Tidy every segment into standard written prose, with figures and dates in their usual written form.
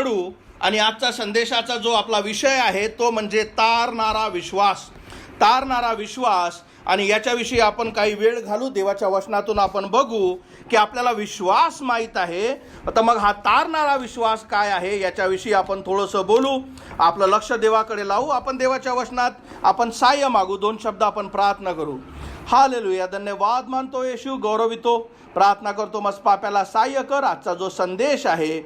घडू. आणि आजचा संदेशाचा जो आपला विषय आहे तो म्हणजे तारणारा विश्वास. तारणारा विश्वास. आणि याच्याविषयी आपण काही वेळ घालू. देवाच्या वचनातून आपण बघू की आपल्याला विश्वास माहीत आहे, तर मग हा तारणारा विश्वास काय आहे याच्याविषयी आपण थोडंसं बोलू. आपलं लक्ष देवाकडे लावू. आपण देवाच्या वचनात आपण सहाय्य मागू. 2 शब्द आपण प्रार्थना करू. हालेलुया. धन्यवाद मानतो येशू, गौरवितो, प्रार्थना करतो मस्त पाप्याला सहाय्य कर. आजचा जो संदेश आहे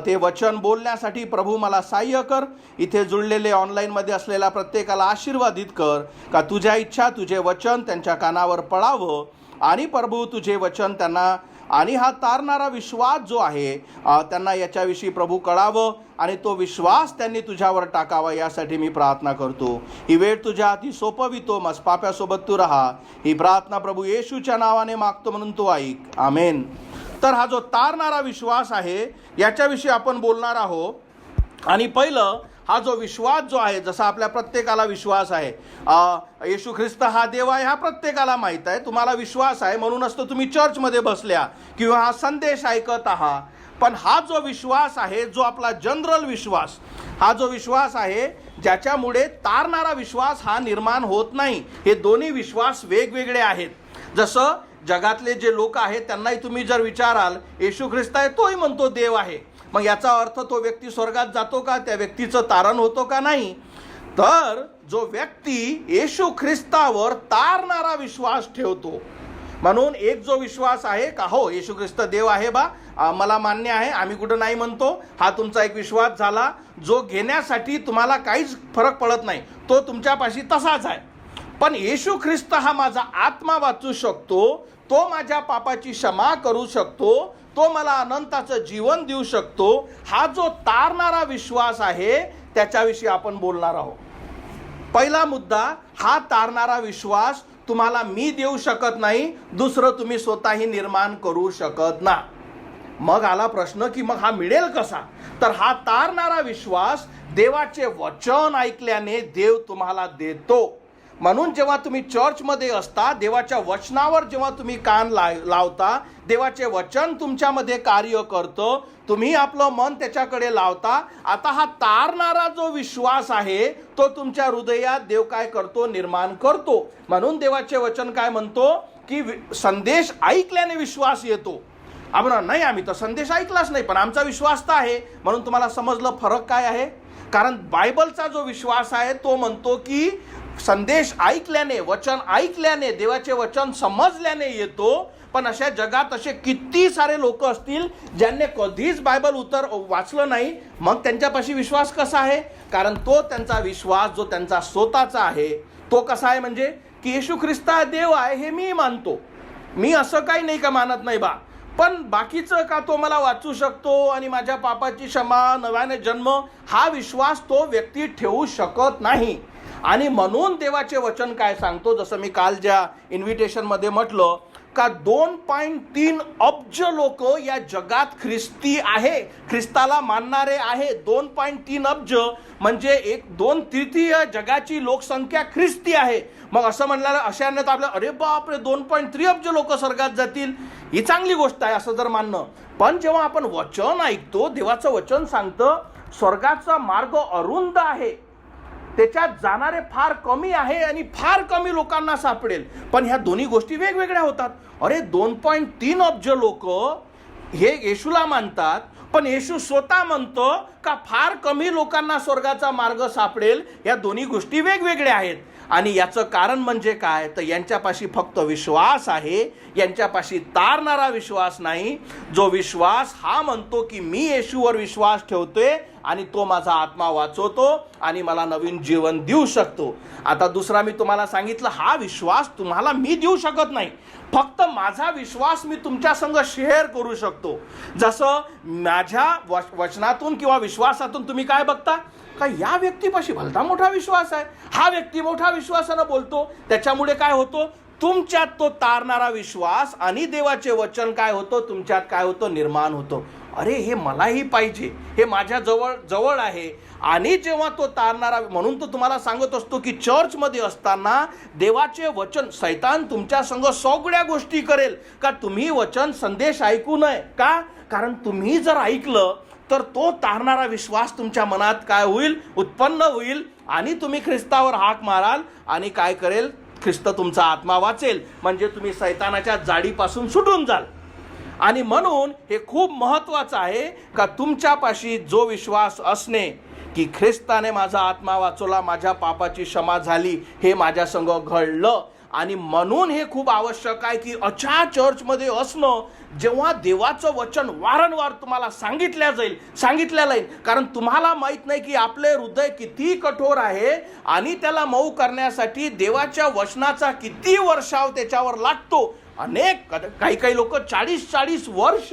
ते वचन बोलण्यासाठी प्रभू मला सहाय्य कर. इथे जुळलेले ऑनलाईनमध्ये असलेल्या प्रत्येकाला आशीर्वादित कर का तुझ्या इच्छा तुझे वचन त्यांच्या कानावर पडावं आणि प्रभू तुझे वचन त्यांना आणि हा तारणारा विश्वास जो आहे त्यांना याच्याविषयी प्रभू कळावं आणि तो विश्वास त्यांनी तुझ्यावर टाकावा यासाठी मी प्रार्थना करतो. ही वेळ तुझ्या हाती सोपवितो. मस्त पाप्यासोबत तू राहा. ही प्रार्थना प्रभू येशूच्या नावाने मागतो म्हणून तू ऐक. आमेन. तर हा जो तारणारा विश्वास आहे याच्याविषयी आपण बोलणार आहोत. आणि पहिलं हा जो विश्वास जो आहे, जसा आपल्या प्रत्येकाला विश्वास आहे येशू ख्रिस्त हा देव आहे हा प्रत्येकाला माहीत आहे. तुम्हाला विश्वास आहे म्हणूनच तर तुम्ही चर्चमध्ये बसल्या किंवा हा संदेश ऐकत आहात. पण हा जो विश्वास आहे, जो आपला जनरल विश्वास, हा जो विश्वास आहे ज्याच्यामुळे तारणारा विश्वास हा निर्माण होत नाही. हे दोन्ही विश्वास वेगवेगळे आहेत. जसं जगातले जे लोक आहेत त्यांनाही तुम्ही जर विचाराल येशू ख्रिस्त आहे, तोही म्हणतो देव आहे. मग याचा अर्थ तो व्यक्ती स्वर्गात जातो का? त्या व्यक्तीचं तारण होतो का? नाही. तर जो व्यक्ती येशू ख्रिस्तावर तारणारा विश्वास ठेवतो, म्हणून एक जो विश्वास आहे का हो येशू ख्रिस्त देव आहे बा, मला मान्य आहे, आम्ही कुठं नाही म्हणतो, हा तुमचा एक विश्वास झाला जो घेण्यासाठी तुम्हाला काहीच फरक पडत नाही, तो तुमच्यापाशी तसाच आहे. पण येशू ख्रिस्त हा माझा आत्मा वाचू शकतो, तो माझ्या पापाची क्षमा करू शकतो, तो मला अनंताचं जीवन देऊ शकतो, हा जो तारणारा विश्वास आहे त्याच्याविषयी आपण बोलणार आहोत. पहिला मुद्दा, हा तारणारा विश्वास तुम्हाला मी देऊ शकत नाही, दुसरं तुम्ही स्वतःही निर्माण करू शकत ना. मग आला प्रश्न की मग हा मिळेल कसा? तर हा तारणारा विश्वास देवाचे वचन ऐकल्याने देव तुम्हाला देतो. म्हणून जेव्हा तुम्ही चर्चमध्ये असता, देवाच्या वचनावर जेव्हा तुम्ही कान लावता, देवाचे वचन तुमच्यामध्ये कार्य करतं, तुम्ही आपलं मन त्याच्याकडे लावता. आता हा तारणारा जो विश्वास आहे तो तुमच्या हृदयात देव काय करतो? निर्माण करतो. म्हणून देवाचे वचन काय म्हणतो की संदेश ऐकल्याने विश्वास येतो. आपण नाही, आम्ही तर संदेश ऐकलाच नाही पण आमचा विश्वास तर आहे. म्हणून तुम्हाला समजलं फरक काय आहे? कारण बायबलचा जो विश्वास आहे तो म्हणतो की संदेश ऐकल्याने, वचन ऐकल्याने, देवाचे वचन समजल्याने येतो. पण अशा जगात असे किती सारे लोक असतील ज्यांनी कधीच बायबल वाचलं नाही, मग त्यांच्यापाशी विश्वास कसा आहे? कारण तो त्यांचा विश्वास जो त्यांचा स्वतःचा आहे तो कसा आहे, म्हणजे की येशू ख्रिस्त हा देव आहे हे मी मानतो, मी असं काही नाही का मानत नाही बा, पण बाकीचं का तो मला वाचू शकतो आणि माझ्या पापाची क्षमा, नव्याने जन्म, हा विश्वास तो व्यक्ती ठेवू शकत नाही. आणि म्हणून देवाचे वचन काय सांगतो, जसं मी काल ज्या इन्व्हिटेशनमध्ये म्हटलं का 2.3 अब्ज लोक या जगात ख्रिस्ती आहे, ख्रिस्ताला मानणारे आहे. 2.3 अब्ज म्हणजे 2/3 जगाची लोकसंख्या ख्रिस्ती आहे. मग असं म्हणलं अशाने तर आपल्या अरे बापरे 2.3 अब्ज लोक स्वर्गात जातील, ही चांगली गोष्ट आहे असं जर मानणं. पण जेव्हा आपण वचन ऐकतो, देवाचं वचन सांगतं स्वर्गाचा मार्ग अरुंद आहे, त्याच्यात जाणारे फार कमी आहे आणि फार कमी लोकांना सापडेल. पण ह्या दोन्ही गोष्टी वेगवेगळ्या होतात. अरे 2.3 अब्ज लोक हे येशूला मानतात, पण येशू स्वतः म्हणतो का फार कमी लोकांना स्वर्गाचा मार्ग सापडेल. या दोन्ही गोष्टी वेगवेगळ्या आहेत. आणि याचं कारण म्हणजे काय, तर यांच्यापाशी फक्त विश्वास आहे, यांच्यापाशी तारणारा विश्वास नाही. जो विश्वास हा म्हणतो की मी येशूवर विश्वास ठेवतोय आणि तो माझा आत्मा वाचवतो आणि मला नवीन जीवन देऊ शकतो. आता दुसरा मी तुम्हाला सांगितलं, हा विश्वास तुम्हाला मी देऊ शकत नाही, फक्त माझा विश्वास मी तुमच्या संग शेअर करू शकतो. जसं माझ्या वचनातून किंवा विश्वासातून तुम्ही काय बघता का या व्यक्तीपाशी भलता मोठा विश्वास आहे, हा व्यक्ती मोठा विश्वासानं बोलतो, त्याच्यामुळे काय होतो तुमच्यात तो तारणारा विश्वास आणि देवाचे वचन काय होतं तुमच्यात काय होतं निर्माण होतो. अरे हे मलाही पाहिजे, हे माझ्या जवळ आहे. आणि जेव्हा तो तारणारा, म्हणून तो तुम्हाला सांगत असतो की चर्चमध्ये असताना देवाचे वचन, शैतान तुमच्या संग सगळ्या गोष्टी करेल का तुम्ही वचन संदेश ऐकू नये का, कारण तुम्ही जर ऐकलं तर तो तारणारा विश्वास तुमच्या मनात काय होईल, उत्पन्न होईल आणि तुम्ही ख्रिस्तावर हाक माराल आणि काय करेल, ख्रिस्त तुमचा आत्मा वाचेल, म्हणजे तुम्ही सैतानाच्या जाळीपासून सुटून जाल. आणि म्हणून हे खूप महत्त्वाचं आहे का तुमच्यापाशी जो विश्वास असणे की ख्रिस्ताने माझा आत्मा वाचवला, माझ्या पापाची क्षमा झाली, हे माझ्या संग घडलं. आणि म्हणून हे खूप आवश्यक आहे की अशा चर्चमध्ये असणं, जेव्हा देवाचं वचन वारंवार तुम्हाला सांगितलं जाईल. कारण तुम्हाला माहीत नाही की आपले हृदय किती कठोर आहे आणि त्याला मऊ करण्यासाठी देवाच्या वचनाचा किती वर्षाव त्याच्यावर लागतो. काही लोक 40 वर्ष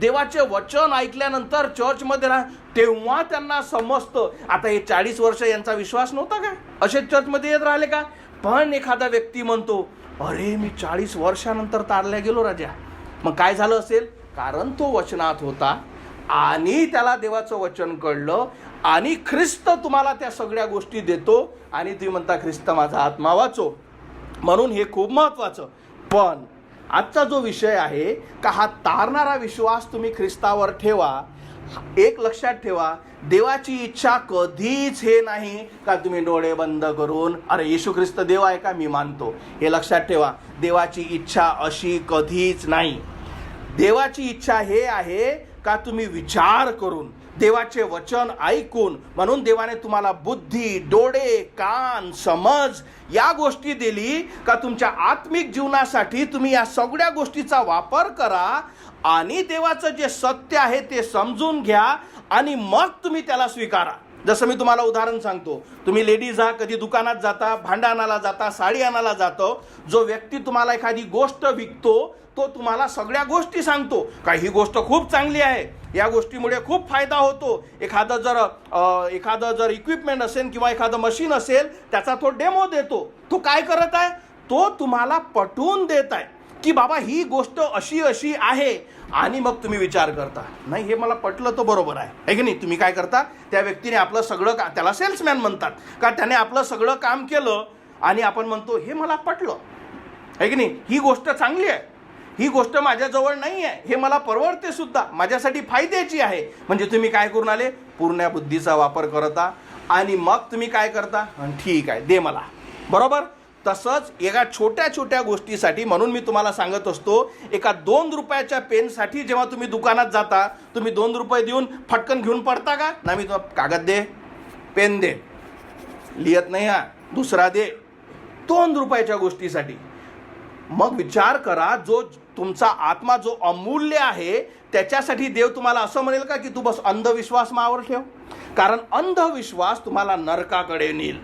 देवाचे वचन ऐकल्यानंतर चर्चमध्ये तेव्हा त्यांना समजतं. आता हे 40 वर्ष यांचा विश्वास नव्हता का, असेच चर्चमध्ये येत राहिले का? पण एखादा व्यक्ती म्हणतो, अरे मी 40 वर्षानंतर तारल्या गेलो राजा. मग काय झालं असेल? कारण तो वचनात होता आणि त्याला देवाचं वचन कळलं आणि ख्रिस्त तुम्हाला त्या सगळ्या गोष्टी देतो आणि तुम्ही म्हणता ख्रिस्त माझा आत्मा वाचो. म्हणून हे खूप महत्त्वाचं. पण आजचा जो विषय आहे का हा तारणारा विश्वास तुम्ही ख्रिस्तावर ठेवा. एक लक्षात ठेवा, देवाची इच्छा कधीच हे नाही का तुम्ही डोळे बंद करून अरे येशू ख्रिस्त देव आहे का मी मानतो. हे लक्षात ठेवा, देवाची इच्छा अशी कधीच नाही. देवाची इच्छा हे आहे का तुम्ही विचार करून, देवाचे वचन ऐकून, म्हणून देवाने तुम्हाला बुद्धी, डोळे, कान, समज या गोष्टी दिली का तुमच्या आत्मिक जीवनासाठी तुम्ही या सगळ्या गोष्टीचा वापर करा आणि देवाचं जे सत्य आहे ते समजून घ्या आणि मग तुम्ही त्याला स्वीकारा. जसं मी तुम्हाला उदाहरण सांगतो, तुम्ही लेडीज कधी दुकानात जाता, भांडं आणायला जाता, साडी आणायला जातो, जो व्यक्ती तुम्हाला एखादी गोष्ट विकतो तो तुम्हाला सगळ्या गोष्टी सांगतो का ही गोष्ट खूप चांगली आहे, या गोष्टीमुळे खूप फायदा होतो. एखादं जर इक्विपमेंट असेल किंवा एखादं मशीन असेल त्याचा तो डेमो देतो. तो काय करत आहे, तो तुम्हाला पटवून देत आहे की बाबा ही गोष्ट अशी आहे. आणि मग तुम्ही विचार करता, नाही हे मला पटलं तर बरोबर आहे की नाही. तुम्ही काय करता, त्या व्यक्तीने आपलं सगळं त्याला सेल्समॅन म्हणतात का, त्याने आपलं सगळं काम केलं आणि आपण म्हणतो हे मला पटलं आहे की नाही, ही गोष्ट चांगली आहे, ही गोष्ट माझ्याजवळ नाही आहे, हे मला परवडते सुद्धा, माझ्यासाठी फायद्याची आहे. म्हणजे तुम्ही काय करून आले, पूर्ण बुद्धीचा वापर करता आणि मग तुम्ही काय करता, ठीक आहे दे मला, बरोबर. तसंच एका छोट्या गोष्टीसाठी, म्हणून मी तुम्हाला सांगत असतो, एका 2 रुपयाच्या पेनसाठी जेव्हा तुम्ही दुकानात जाता, तुम्ही 2 रुपये देऊन फटकन घेऊन पडता का? ना, मी कागद दे, पेन दे, लिहत नाही हा, दुसरा दे, 2 रुपयाच्या गोष्टीसाठी. मग विचार करा, जो तुमचा आत्मा जो अमूल्य आहे त्याच्यासाठी देव तुम्हाला असं म्हणेल का की तू बस अंधविश्वास मावर ठेव? कारण अंधविश्वास तुम्हाला नरकाकडे नेईल.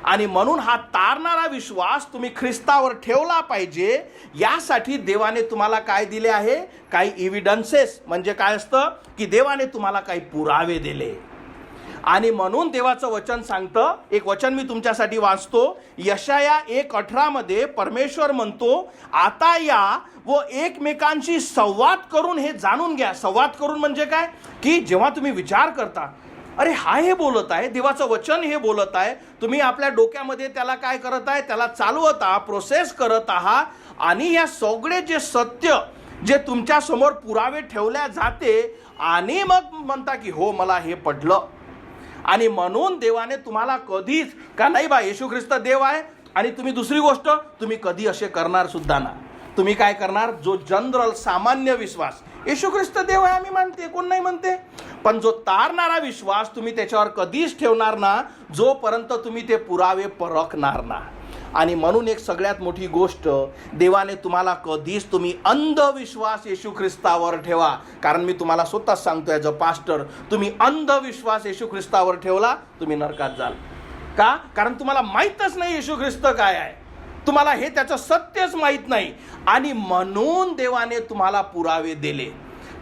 आणि म्हणून हा तारणारा विश्वास तुम्ही ख्रिस्तावर ठेवला पाहिजे. यासाठी देवाने तुम्हाला काय दिले आहे, काही एव्हिडन्सेस. म्हणजे काय असतं की देवाने तुम्हाला काही पुरावे दिले. आणि म्हणून देवाचं वचन सांगतं, एक वचन मी तुमच्यासाठी वाचतो, यशाया 1:18 मध्ये परमेश्वर म्हणतो, आता या व एकमेकांशी संवाद करून हे जाणून घ्या. संवाद करून म्हणजे काय की जेव्हा तुम्ही विचार करता, अरे हा हे बोलत आहे, देवाचं वचन हे बोलत आहे, तुम्ही आपल्या डोक्यामध्ये त्याला काय करत आहे, त्याला चालवत आहात, प्रोसेस करत आहात आणि या सगळे जे सत्य जे तुमच्या समोर पुरावे ठेवल्या जाते आणि मग म्हणता की हो मला हे पडलं. आणि म्हणून देवाने तुम्हाला कधीच का नाही बा येशू ख्रिस्त देव आहे, आणि तुम्ही दुसरी गोष्ट तुम्ही कधी असे करणार सुद्धा ना. तुम्ही काय करणार, जो जनरल सामान्य विश्वास येशू ख्रिस्त देव आहे आम्ही मानते, कोण नाही म्हणते, पण जो तारणारा विश्वास तुम्ही त्याच्यावर कधीच ठेवणार ना जोपर्यंत तुम्ही ते पुरावे परखणार ना. आणि म्हणून एक सगळ्यात मोठी गोष्ट, देवाने तुम्हाला कधीच तुम्ही अंधविश्वास येशू ख्रिस्तावर ठेवा. कारण मी तुम्हाला स्वतःच सांगतोय ॲज अ पास्टर, तुम्ही अंधविश्वास येशू ख्रिस्तावर ठेवला तुम्ही नरकात जाल. का? कारण तुम्हाला माहीतच नाही येशू ख्रिस्त काय आहे, तुम्हाला हे त्याचं सत्यच माहीत नाही. आणि म्हणून देवाने तुम्हाला पुरावे दिले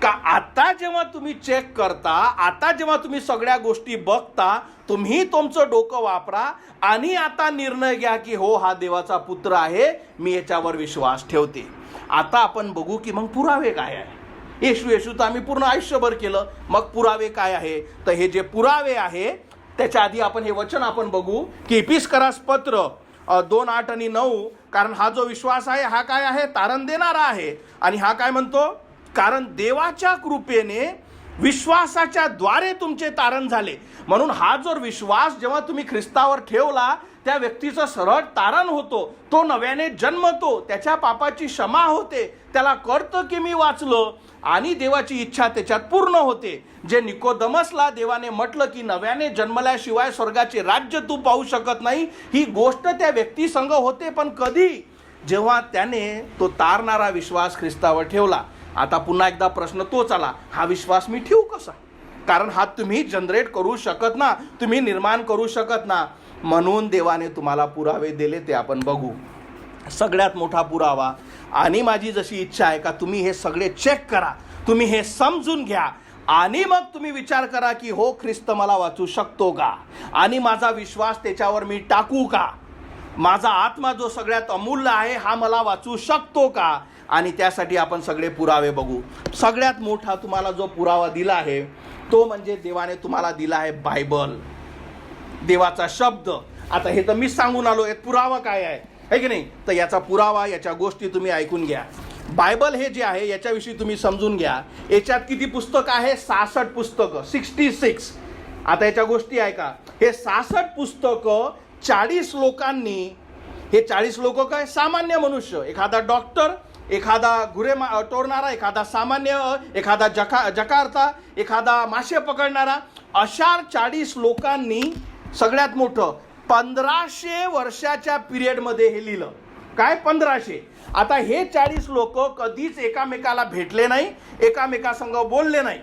का आता जेव्हा तुम्ही चेक करता, आता जेव्हा तुम्ही सगळ्या गोष्टी बघता, तुम्ही तुमचं डोकं वापरा आणि आता निर्णय घ्या की हो हा देवाचा पुत्र आहे, मी याच्यावर विश्वास ठेवते. आता आपण बघू की मग पुरावे काय आहे. येशू तर आम्ही पूर्ण आयुष्यभर केलं, मग पुरावे काय आहे. तर हे जे पुरावे आहे त्याच्या आधी आपण हे वचन आपण बघू की इफिसकरास पत्र 2:8 आणि 9. कारण हा जो विश्वास आहे हा काय आहे, तारण देणारा आहे. आणि हा काय म्हणतो, कारण देवाच्या कृपेने विश्वासाच्या द्वारे तुमचे तारण झाले. म्हणून हा जो विश्वास जेव्हा तुम्ही ख्रिस्तावर ठेवला, त्या व्यक्तीचं सरळ तारण होतो, तो नव्याने जन्मतो, त्याच्या पापाची क्षमा होते, त्याला कळतं की मी वाचलो आणि देवाची इच्छा त्याच्यात पूर्ण होते. जे निकोदमसला देवाने म्हटलं की नव्याने जन्मल्याशिवाय स्वर्गाचे राज्य तू पाहू शकत नाही, ही गोष्ट त्या व्यक्तीसंग होते. पण कधी? जेव्हा त्याने तो तारणारा विश्वास ख्रिस्तावर ठेवला. आता पुन्हा एकदा प्रश्न तोच आला, हा विश्वास मी ठेवू कसा? कारण हा तुम्ही जनरेट करू शकत ना, तुम्ही निर्माण करू शकत ना. म्हणून देवाने तुम्हाला पुरावे दिले, ते आपण बघू. सगळ्यात मोठा पुरावा, आणि माझी जशी इच्छा आहे का तुम्ही हे सगळे चेक करा, तुम्ही हे समजून घ्या आणि मग तुम्ही विचार करा की हो, ख्रिस्त मला वाचू शकतो का, आणि माझा विश्वास त्याच्यावर मी टाकू का, माझा आत्मा जो सगळ्यात अमूल्य आहे हा मला वाचू शकतो का. आणि त्यासाठी आपण सगळे पुरावे बघू. सगळ्यात मोठा तुम्हाला जो पुरावा दिला आहे तो म्हणजे देवाने तुम्हाला दिला आहे बायबल, देवाचा शब्द. आता हे तर मी सांगून आलो, एक पुरावा काय आहे की नाही, तर याचा पुरावा, याच्या गोष्टी तुम्ही ऐकून घ्या. बायबल हे जे आहे याच्याविषयी तुम्ही समजून घ्या. याच्यात किती पुस्तक आहे? 66 पुस्तकं, 66. आता याच्या गोष्टी ऐका. हे 66 पुस्तकं 40 लोकांनी, हे 40 लोक काय? सामान्य मनुष्य, एखादा डॉक्टर, एखादा गुरे टोरणारा, एखादा सामान्य, एखादा जकार्ता, एखादा मासे पकडणारा, अशा 40 लोकांनी सगळ्यात मोठं 1500 वर्षाच्या पिरियडमध्ये हे लिहिलं. काय? 1500. आता हे 40 लोक कधीच एकामेकाला भेटले नाही, एकामेकासंग बोलले नाही.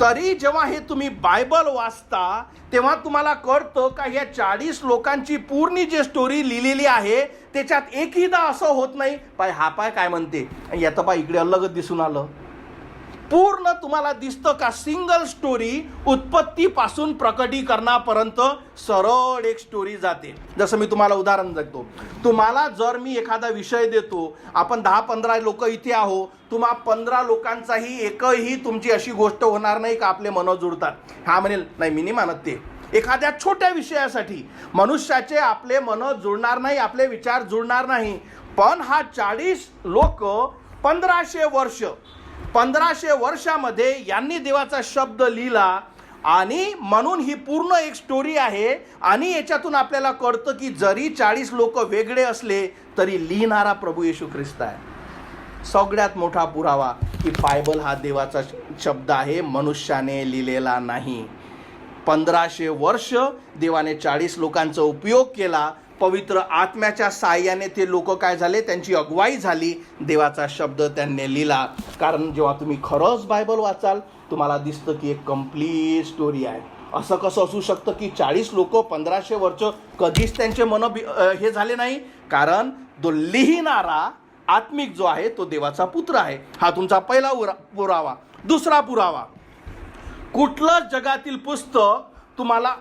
तरी जेव्हा हे तुम्ही बायबल वाचता तेव्हा तुम्हाला कळतं का या 40 लोकांची पूर्ण जी स्टोरी लिहिलेली आहे त्याच्यात एकहीदा असं होत नाही पाय हा पाय काय म्हणते, यात पाय इकडे अलगच दिसून आलं. पूर्ण तुम्हाला दिसतं का सिंगल स्टोरी उत्पत्तीपासून प्रकटीकरणापर्यंत सरळ एक स्टोरी जाते. जसं मी तुम्हाला उदाहरण देतो. तुम्हाला जर मी एखादा विषय देतो, आपण 10-15 लोक इथे आहो, तुम्हा 15 लोकांचाही एकही तुमची अशी गोष्ट होणार नाही का आपले मन जुळतात. हा म्हणेल नाही मी नाही मानत ते. एखाद्या छोट्या विषयासाठी मनुष्याचे आपले मन जुळणार नाही, आपले विचार जुळणार नाही. पण हा 40 लोक 1500 वर्षामध्ये यांनी देवाचा शब्द लिहिला, आणि म्हणून ही पूर्ण एक स्टोरी आहे. आणि याच्यातून आपल्याला कळतं की जरी 40 लोक वेगळे असले तरी लिहिणारा प्रभू येशू ख्रिस्त आहे. सगळ्यात मोठा पुरावा की बायबल हा देवाचा शब्द आहे, मनुष्याने लिहिलेला नाही. 1500 वर्ष देवाने 40 लोकांचा उपयोग केला. पवित्र आत्म्याच्या साहाय्याने ते लोक काय झाले, त्यांची अगुवाई झाली, देवाचा शब्द त्यांनी लिहिला. कारण जेव्हा तुम्ही खरंच बायबल वाचाल तुम्हाला दिसतं की एक कंप्लीट स्टोरी आहे. असं कसं असू शकतं की 40 लोक 1500 वर्ष कधीच त्यांचे मन हे झाले नाही? कारण तो लिहिणारा आत्मिक जो आहे तो देवाचा पुत्र आहे. हा तुमचा पहिला पुरावा. दुसरा पुरावा, कुठलंच जगातील पुस्तक तुम्हाला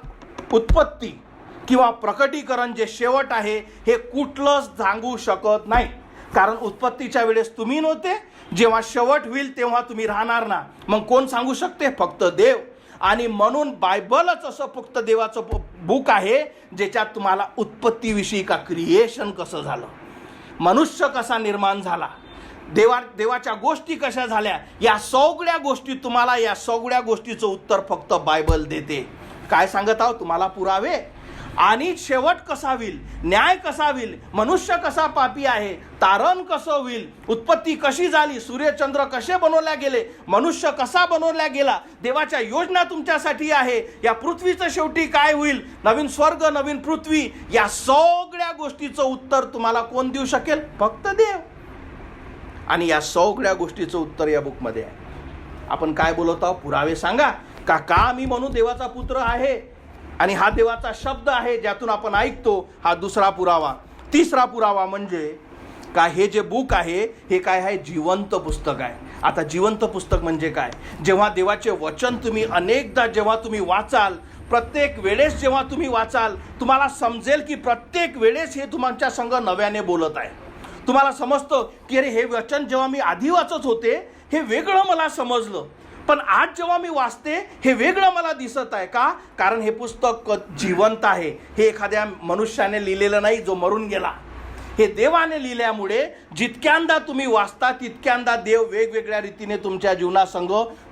उत्पत्ती किंवा प्रकटीकरण जे शेवट आहे हे कुठलंच सांगू शकत नाही. कारण उत्पत्तीच्या वेळेस तुम्ही नव्हते, जेव्हा शेवट होईल तेव्हा तुम्ही राहणार ना. मग कोण सांगू शकते? फक्त देव. आणि म्हणून बायबलच असं फक्त देवाचं बुक आहे ज्याच्यात तुम्हाला उत्पत्तीविषयी का क्रिएशन कसं झालं, मनुष्य कसा निर्माण झाला, देवाच्या गोष्टी कशा झाल्या, या सगळ्या गोष्टी तुम्हाला, या सगळ्या गोष्टीचं उत्तर फक्त बायबल देते. काय सांगत आहोत तुम्हाला? पुरावे. आणि शेवट कसा होईल, न्याय कसा होईल, मनुष्य कसा पापी आहे, तारण कसं होईल, उत्पत्ती कशी झाली, सूर्यचंद्र कसे बनवल्या गेले, मनुष्य कसा बनवला गेला, देवाच्या योजना तुमच्यासाठी आहे, या पृथ्वीचं शेवटी काय होईल, नवीन स्वर्ग नवीन पृथ्वी, या सगळ्या गोष्टीचं उत्तर तुम्हाला कोण देऊ शकेल? फक्त देव. आणि या सगळ्या गोष्टीचं उत्तर या बुकमध्ये आहे. आपण काय बोलत आहोत? पुरावे सांगा का मी म्हणून देवाचा पुत्र आहे आणि हा देवाचा शब्द आहे ज्यातून आपण ऐकतो. हा दुसरा पुरावा. तिसरा पुरावा म्हणजे का हे जे बुक आहे हे काय आहे? जिवंत पुस्तक आहे. आता जिवंत पुस्तक म्हणजे काय? जेव्हा देवाचे वचन तुम्ही अनेकदा जेव्हा तुम्ही वाचाल, प्रत्येक वेळेस जेव्हा तुम्ही वाचाल तुम्हाला समजेल की प्रत्येक वेळेस हे तुमच्या संग नव्याने बोलत आहे. तुम्हाला समजतं की अरे हे वचन जेव्हा मी आधी वाचत होते हे वेगळं मला समजलं, पण आज जेव्हा मी वाचते हे वेगळं मला दिसत आहे. का? कारण हे पुस्तक जिवंत आहे. हे एखाद्या मनुष्याने लिहिलेलं नाही जो मरून गेला. हे देवाने लिहिल्यामुळे जितक्यांदा तुम्ही वाचता तितक्यांदा देव वेगवेगळ्या रीतीने तुमच्या जीवनासंग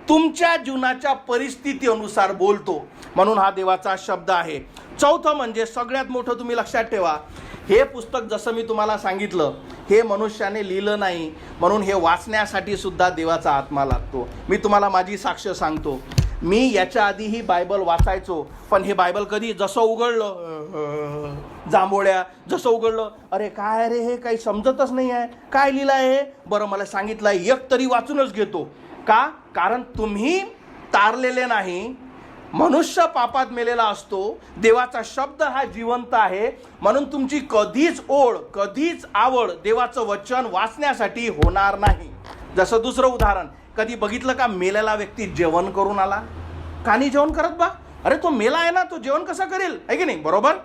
तुमच्या जीवनाच्या परिस्थितीनुसार बोलतो. म्हणून हा देवाचा शब्द आहे. चौथं म्हणजे सगळ्यात मोठं तुम्ही लक्षात ठेवा, हे पुस्तक जसं मी तुम्हाला सांगितलं हे मनुष्याने लिहिलं नाही, म्हणून हे वाचण्यासाठी सुद्धा देवाचा आत्मा लागतो. मी तुम्हाला माझी साक्ष सांगतो, मी याच्या आधीही बायबल वाचायचो, पण हे बायबल कधी जसं उघडलं जांभोळ्या जसं उघडलं, अरे काय रे हे काही समजतच नाही आहे, काय लिहिलं आहे, बरं मला सांगितलं एक तरी वाचूनच घेतो. का? कारण तुम्ही तारलेले नाही, मनुष्य पापात मेलेला असतो, देवाचा शब्द हा जिवंत आहे, म्हणून तुमची कधीच ओढ कधीच आवड देवाचं वचन वाचण्यासाठी होणार नाही. जसं दुसरं उदाहरण, कधी बघितलं का मेलेला व्यक्ती जेवण करून आला? का नाही जेवण करत बा? अरे तो मेला आहे ना, तो जेवण कसं करेल, आहे की नाही? बरोबर.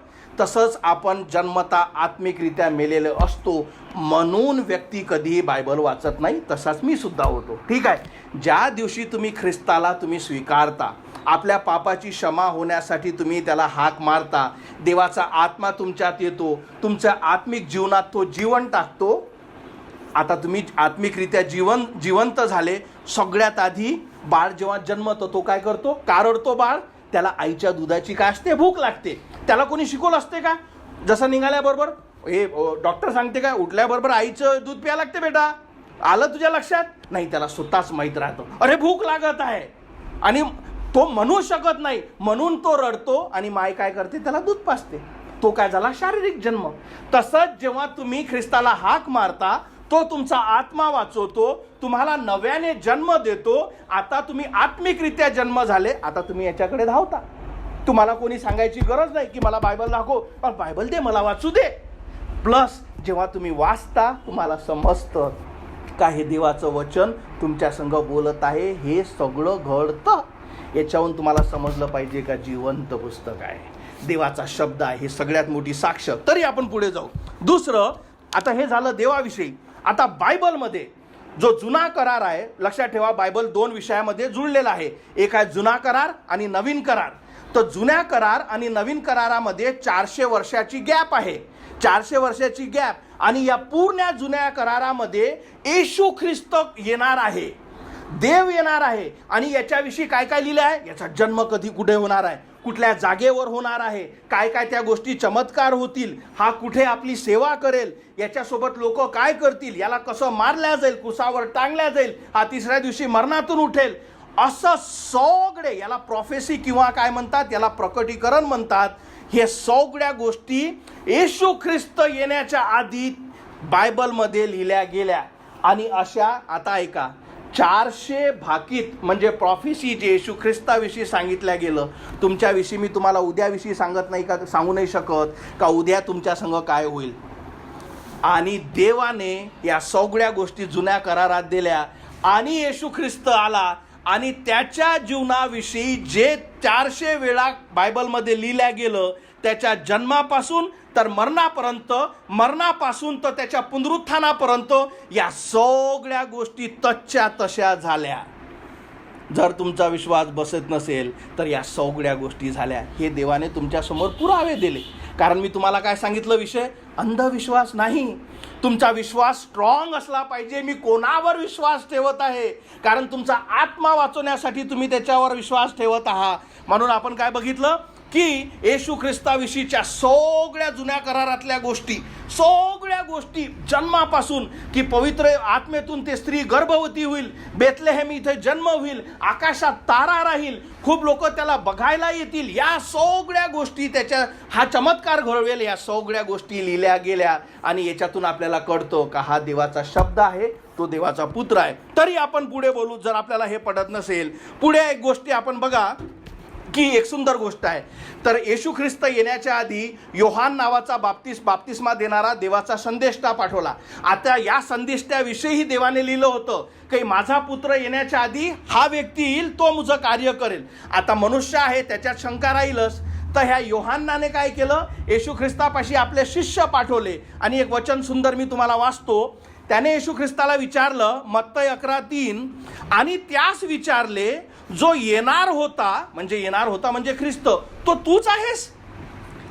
तसंच आपण जन्मता आत्मिकरित्या मेलेले असतो, म्हणून व्यक्ती कधीही बायबल वाचत नाही. तसाच मी सुद्धा होतो. ठीक आहे. ज्या दिवशी तुम्ही ख्रिस्ताला तुम्ही स्वीकारता, आपल्या पापाची क्षमा होण्यासाठी तुम्ही त्याला हाक मारता, देवाचा आत्मा तुमच्यात येतो, तुमच्या आत्मिक जीवनात तो जीवन टाकतो. आता तुम्ही आत्मिकरित्या जिवंत झाले. सगळ्यात आधी बाळ जेव्हा जन्मतो तो काय करतो? कारडतो बाळ. त्याला आईच्या दुधाची काय असते? भूक लागते. त्याला कोणी शिकवलं असते का? जसं निघाल्याबरोबर हे डॉक्टर सांगते का उठल्याबरोबर आईचं दूध प्यायला लागते बेटा, आलं तुझ्या लक्षात? नाही, त्याला स्वतःच माहीत राहतं, अरे भूक लागत आहे, आणि तो म्हणू शकत नाही, म्हणून तो रडतो आणि माय काय करते? त्याला दूध पाजते. तो काय झाला? शारीरिक जन्म. तसंच जेव्हा तुम्ही ख्रिस्ताला हाक मारता, तो तुमचा आत्मा वाचवतो, तुम्हाला नव्याने जन्म देतो. आता तुम्ही आत्मिकरित्या जन्म झाले, आता तुम्ही याच्याकडे धावता. तुम्हाला कोणी सांगायची गरज नाही की मला बायबल दाखव, पण बायबल दे, मला वाचू दे. प्लस जेव्हा तुम्ही वाचता तुम्हाला समजतं का हे देवाचं वचन तुमच्या संग बोलत आहे, हे सगळं घडतं. याच्याहून तुम्हाला समजलं पाहिजे का जिवंत पुस्तक आहे, देवाचा शब्द आहे. हे सगळ्यात मोठी साक्ष. तरी आपण पुढे जाऊ. दुसरं, आता हे झालं देवाविषयी. आता बायबलमध्ये जो जुना करार आहे, लक्षात ठेवा बायबल 2 विषयामध्ये जुळलेला आहे. एक आहे जुना करार आणि नवीन करार. तर जुन्या करार आणि नवीन करारामध्ये 400 वर्षाची गॅप आहे. 400 वर्षाची गॅप. आणि या पूर्ण जुन्या करारामध्ये येशू ख्रिस्त येणार आहे, देव येणार आहे. आणि याच्याविषयी काय काय लिहिलं आहे? याचा जन्म कधी कुठे होणार आहे, कुठल्या जागेवर होणार आहे, काय काय त्या गोष्टी चमत्कार होतील, हा कुठे आपली सेवा करेल, याच्यासोबत लोक काय करतील, याला कसं मारल्या जाईल, कुसावर टांगल्या जाईल, हा 3ऱ्या दिवशी मरणातून उठेल, असं सगळे, याला प्रॉफेसी किंवा काय म्हणतात, याला प्रकटीकरण म्हणतात. हे सगळ्या गोष्टी येशू ख्रिस्त येण्याच्या आधी बायबलमध्ये लिहिल्या गेल्या. आणि अशा, आता ऐका, 400 भाकीत म्हणजे प्रॉफेसी जे येशू ख्रिस्ताविषयी सांगितल्या गेलं. तुमच्याविषयी मी तुम्हाला उद्याविषयी सांगत नाही का, सांगू नाही शकत का उद्या तुमच्या संग काय होईल. आणि देवाने या सगळ्या गोष्टी जुन्या करारात दिल्या. आणि येशू ख्रिस्त आला आणि त्याच्या जीवनाविषयी जे 400 वेळा बायबलमध्ये लिहिल्या गेलं, त्याच्या जन्मापासून तर मरणापर्यंत, मरणापासून तर त्याच्या पुनरुत्थानापर्यंत, या सगळ्या गोष्टी तच्च्या तशा झाल्या. जर तुमचा विश्वास बसत नसेल तर या सगळ्या गोष्टी झाल्या. हे देवाने तुमच्यासमोर पुरावे दिले. कारण मी तुम्हाला काय सांगितलं, विषय अंधविश्वास नाही. तुमचा विश्वास स्ट्रॉंग असला पाहिजे. मी कोणावर विश्वास ठेवत आहे? कारण तुमचा आत्मा वाचवण्यासाठी तुम्ही त्याच्यावर विश्वास ठेवत आहात. म्हणून आपण काय बघितलं की येशू ख्रिस्ताविषयीच्या सगळ्या जुन्या करारातल्या गोष्टी, सगळ्या गोष्टी जन्मापासून की पवित्र आत्मेतून ते स्त्री गर्भवती होईल, बेथलेहेम इथे जन्म होईल, आकाशात तारा राहील, खूप लोक त्याला बघायला येतील, या सगळ्या गोष्टी, त्याच्या हा चमत्कार घडवेल, या सगळ्या गोष्टी लिहिल्या गेल्या. आणि याच्यातून आपल्याला कळतो का हा देवाचा शब्द आहे, तो देवाचा पुत्र आहे. तरी आपण पुढे बोलू, जर आपल्याला हे पडत नसेल. पुढे एक गोष्टी आपण बघा की एक सुंदर गोष्ट आहे. तर येशू ख्रिस्त येण्याच्या आधी योहान नावाचा बाप्तिस्मा देणारा देवाचा संदेष्टा पाठवला. आता या संदेष्ट्याविषयीही देवाने लिहिलं होतं की माझा पुत्र येण्याच्या आधी हा व्यक्ती येईल, तो मुझं कार्य करेल. आता मनुष्य आहे, त्याच्यात शंका राहीलच. तर ह्या योहानाने काय केलं, येशू ख्रिस्तापाशी आपले शिष्य पाठवले. आणि एक वचन सुंदर मी तुम्हाला वाचतो. त्याने येशू ख्रिस्ताला विचारलं, मत्तई 11:3, आणि त्यास विचारले, जो येणार होता म्हणजे ख्रिस्त, तो तूच आहेस?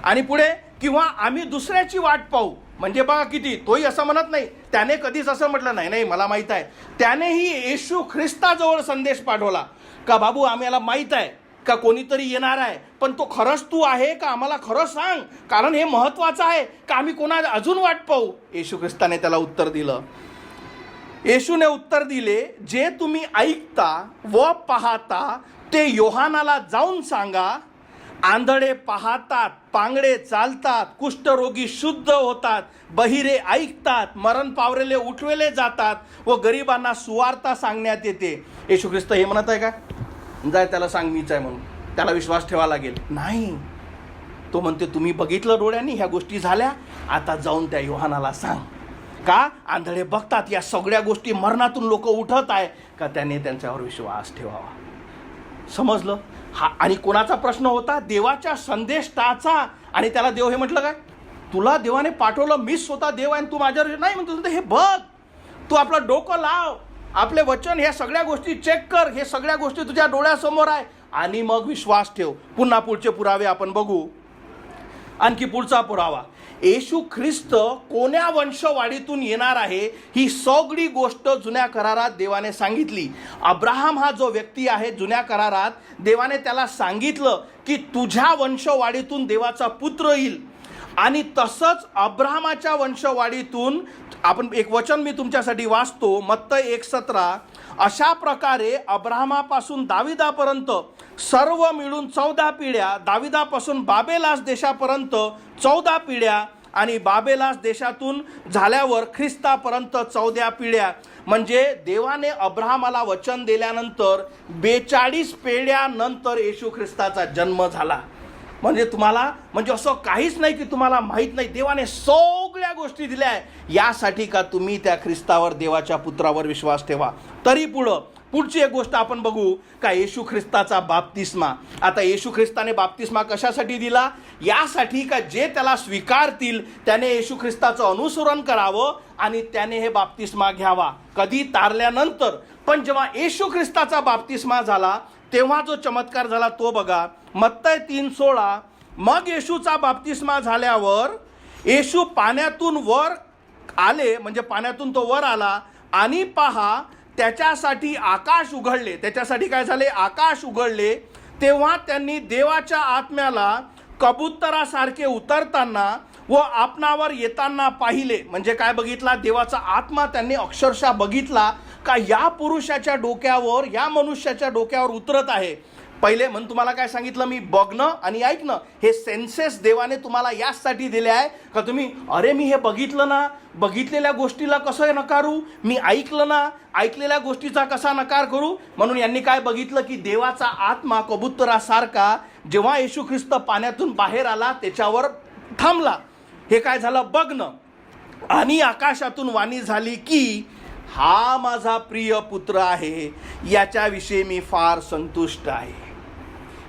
आणि पुढे, किंवा आम्ही दुसऱ्याची वाट पाहू? म्हणजे बघा किती, तोही असं म्हणत नाही, त्याने कधीच असं म्हटलं नाही नाही मला माहीत आहे. त्यानेही येशू ख्रिस्ताजवळ संदेश पाठवला का बाबू आम्हाला माहीत आहे का कोणीतरी येणार आहे, पण तो खरंच तू आहे का, आम्हाला खरं सांग, कारण हे महत्वाचं आहे का आम्ही कोणा अजून वाट पाहू. येशू ख्रिस्ताने त्याला उत्तर दिलं. येशूने उत्तर दिले, जे तुम्ही ऐकता व पाहता ते योहानाला जाऊन सांगा. आंधळे पाहतात, पांगडे चालतात, कुष्ठरोगी शुद्ध होतात, बहिरे ऐकतात, मरण पावलेले उठवेले जातात व गरिबांना सुवार्ता सांगण्यात येते. येशू ख्रिस्त हे म्हणत आहे का जाय त्याला सांग मीच आहे म्हणून, त्याला विश्वास ठेवा लागेल? नाही. तो म्हणते तुम्ही बघितलं डोळ्यांनी ह्या गोष्टी झाल्या, आता जाऊन त्या योहानाला सांग. का आंधळे बघतात, या सगळ्या गोष्टी, मरणातून लोक उठत आहे का, त्याने त्यांच्यावर विश्वास ठेवावा. समजलं? हा आणि कोणाचा प्रश्न होता? देवाच्या संदेष्टाचा. आणि त्याला देव हे म्हटलं काय, तुला देवाने पाठवलं, मीच स्वतः देव आहे, तू माझ्यावर नाही म्हणतो. हे बघ, तू आपलं डोकं लाव, आपले वचन, ह्या सगळ्या गोष्टी चेक कर, हे सगळ्या गोष्टी तुझ्या डोळ्यासमोर आहे, आणि मग विश्वास ठेव. पुन्हा पुढचे पुरावे आपण बघू. आणखी पुढचा पुरावा, येशू ख्रिस्त कोण्या वंशवाढीतून येणार आहे ही सगळी गोष्ट जुन्या करारात देवाने सांगितली. अब्राहम हा जो व्यक्ती आहे, जुन्या करारात देवाने त्याला सांगितलं की तुझ्या वंशवाढीतून देवाचा पुत्र येईल. आणि तसंच अब्राहमाच्या वंशवाढीतून आपण एक वचन मी तुमच्यासाठी वाचतो, मत्तई 1:17. अशा प्रकारे अब्राहमापासून दाविदापर्यंत सर्व मिळून 14 पिढ्या, दाविदापासून बाबेलास देशापर्यंत 14 पिढ्या, आणि बाबेलास देशातून झाल्यावर ख्रिस्तापर्यंत 14 पिढ्या. म्हणजे देवाने अब्राहमाला वचन दिल्यानंतर 42 पिढ्यानंतर येशू ख्रिस्ताचा जन्म झाला. म्हणजे तुम्हाला, म्हणजे असं काहीच नाही की तुम्हाला माहीत नाही, देवाने सगळ्या गोष्टी दिल्या आहे यासाठी का तुम्ही त्या ख्रिस्तावर, देवाच्या पुत्रावर विश्वास ठेवा. तरी पुढची एक गोष्ट आपण बघू का, येशू ख्रिस्ताचा बाप्तिस्मा. आता येशू ख्रिस्ताने बाप्तिस्मा कशासाठी दिला? यासाठी का जे त्याला स्वीकारतील त्याने येशू ख्रिस्ताचं अनुसरण करावं आणि त्याने हे बाप्तिस्मा घ्यावा. कधी? तारल्यानंतर. पण जेव्हा येशू ख्रिस्ताचा बाप्तिस्मा झाला तेव्हा जो चमत्कार झाला तो बघा, मत्तई 3:16. मग येशूचा बाप्तिस्मा झाल्यावर येशू पाण्यातून वर आले, म्हणजे पाण्यातून तो वर आला, आणि पहा त्याच्यासाठी आकाश उघडले. त्याच्यासाठी काय झाले? आकाश उघडले. तेव्हा त्यांनी देवाच्या आत्म्याला कबुतरासारखे उतरताना व आपणावर येताना पाहिले. म्हणजे काय बघितला? देवाचा आत्मा त्यांनी अक्षरशः बघितला का या पुरुषाच्या डोक्यावर, या मनुष्याच्या डोक्यावर उतरत आहे. पहिले म्हणून तुम्हाला काय सांगितलं मी, बघणं आणि ऐकणं, हे सेन्सेस देवाने तुम्हाला यासाठी दिले आहे का तुम्ही, अरे मी हे बघितलं ना, बघितलेल्या गोष्टीला कसं नकारू, मी ऐकलं ना, ऐकलेल्या गोष्टीचा कसा नकार करू. म्हणून यांनी काय बघितलं की देवाचा आत्मा कबुतरासारखा जेव्हा येशू ख्रिस्त पाण्यातून बाहेर आला त्याच्यावर थांबला. हे काय झालं? बघणं. आणि आकाशातून वाणी झाली की हा माझा प्रिय पुत्र आहे, याच्याविषयी मी फार संतुष्ट आहे.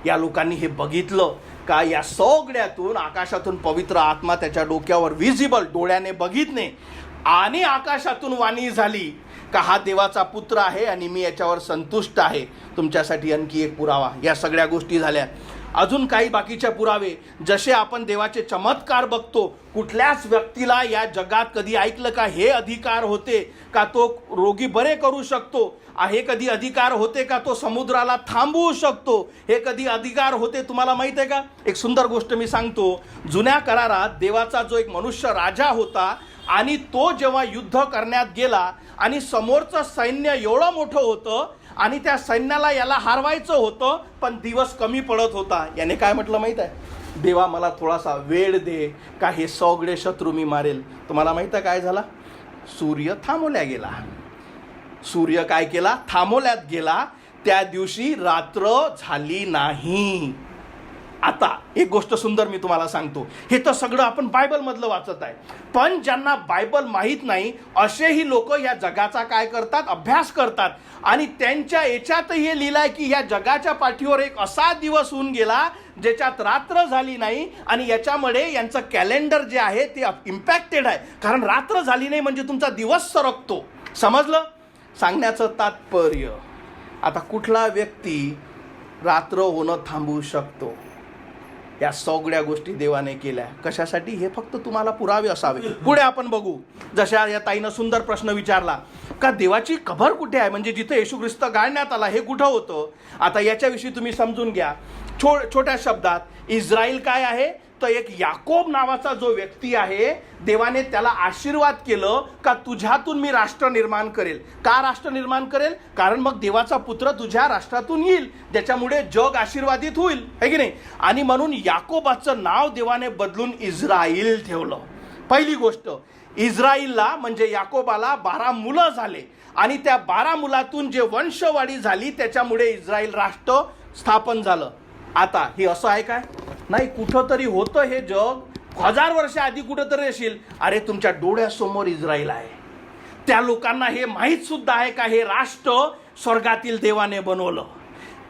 या लोकांनी हे बघितलं का, या सगळ्यातून आकाशातून पवित्र आत्मा त्याच्या डोक्यावर विजिबल, डोळ्याने बघितणे, आणि आकाशातून वाणी झाली का हा देवाचा पुत्र आहे आणि मी याच्यावर संतुष्ट आहे. तुमच्यासाठी आणखी एक पुरावा. या सगळ्या गोष्टी झाल्या. अजून काही बाकीचे पुरावे, जसे आपण देवाचे चमत्कार बघतो. कुठल्याच व्यक्तीला या जगात कधी ऐकलं का हे अधिकार होते का तो रोगी बरे करू शकतो? हे कधी अधिकार होते का तो समुद्राला थांबवू शकतो? हे कधी अधिकार होते तुम्हाला माहित आहे का? एक सुंदर गोष्ट मी सांगतो. जुन्या करारात देवाचा जो एक मनुष्य राजा होता, आणि तो जेव्हा युद्ध करण्यात गेला आणि समोरचं सैन्य एवढं मोठं होतं आणि त्या सैन्याला याला हारवायचं होतं, पण दिवस कमी पडत होता. याने काय म्हटलं माहीत आहे? देवा मला थोडासा वेळ दे का हे सगळे शत्रू मी मारेल. तुम्हाला माहीत आहे काय झाला? सूर्य थांबवल्या गेला. सूर्य काय केला? थांबवल्यात गेला. त्या दिवशी रात्र झाली नाही. आता एक गोष्ट सुंदर मी तुम्हाला सांगतो. हे तर सगळं आपण बायबलमधलं वाचत आहे, पण ज्यांना बायबल माहीत नाही असेही लोक या जगाचा काय करतात? अभ्यास करतात. आणि त्यांच्या याच्यातही हे लिहिलं आहे की या जगाच्या पाठीवर एक असा दिवस होऊन गेला ज्याच्यात रात्र झाली नाही, आणि याच्यामुळे यांचं कॅलेंडर जे आहे ते इम्पॅक्टेड आहे. कारण रात्र झाली नाही म्हणजे तुमचा दिवस सरकतो. समजलं? सांगण्याचं तात्पर्य, आता कुठला व्यक्ती रात्र होणं थांबवू शकतो? या सगळ्या गोष्टी देवाने केल्या कशासाठी हे फक्त तुम्हाला पुरावे असावे. पुढे आपण बघू. जशा या ताईनं सुंदर प्रश्न विचारला का देवाची कबर कुठे आहे, म्हणजे जिथे येशू ख्रिस्त गाळण्यात आला हे कुठं होतं. आता याच्याविषयी तुम्ही समजून घ्या. छोट्या शब्दात इस्रायल काय आहे, तर एक याकोब नावाचा जो व्यक्ती आहे, देवाने त्याला आशीर्वाद केलं का तुझ्यातून मी राष्ट्र निर्माण करेल. का राष्ट्र निर्माण करेल, कारण मग देवाचा पुत्र तुझ्या राष्ट्रातून येईल, ज्याच्यामुळे जग आशीर्वादित होईल, है की नाही. आणि म्हणून याकोबाचं नाव देवाने बदलून इस्राईल ठेवलं. पहिली गोष्ट, इस्राईलला म्हणजे याकोबाला 12 मुलं झाले आणि त्या 12 मुलातून जे वंशवाढी झाली त्याच्यामुळे इस्राईल राष्ट्र स्थापन झालं. आता हे असं आहे काय, नाही, कुठंतरी होतं हे जग 1000 वर्ष आधी कुठंतरी असेल. अरे तुमच्या डोळ्यासमोर इस्राईल आहे. त्या लोकांना हे माहीत सुद्धा आहे का हे राष्ट्र स्वर्गातील देवाने बनवलं.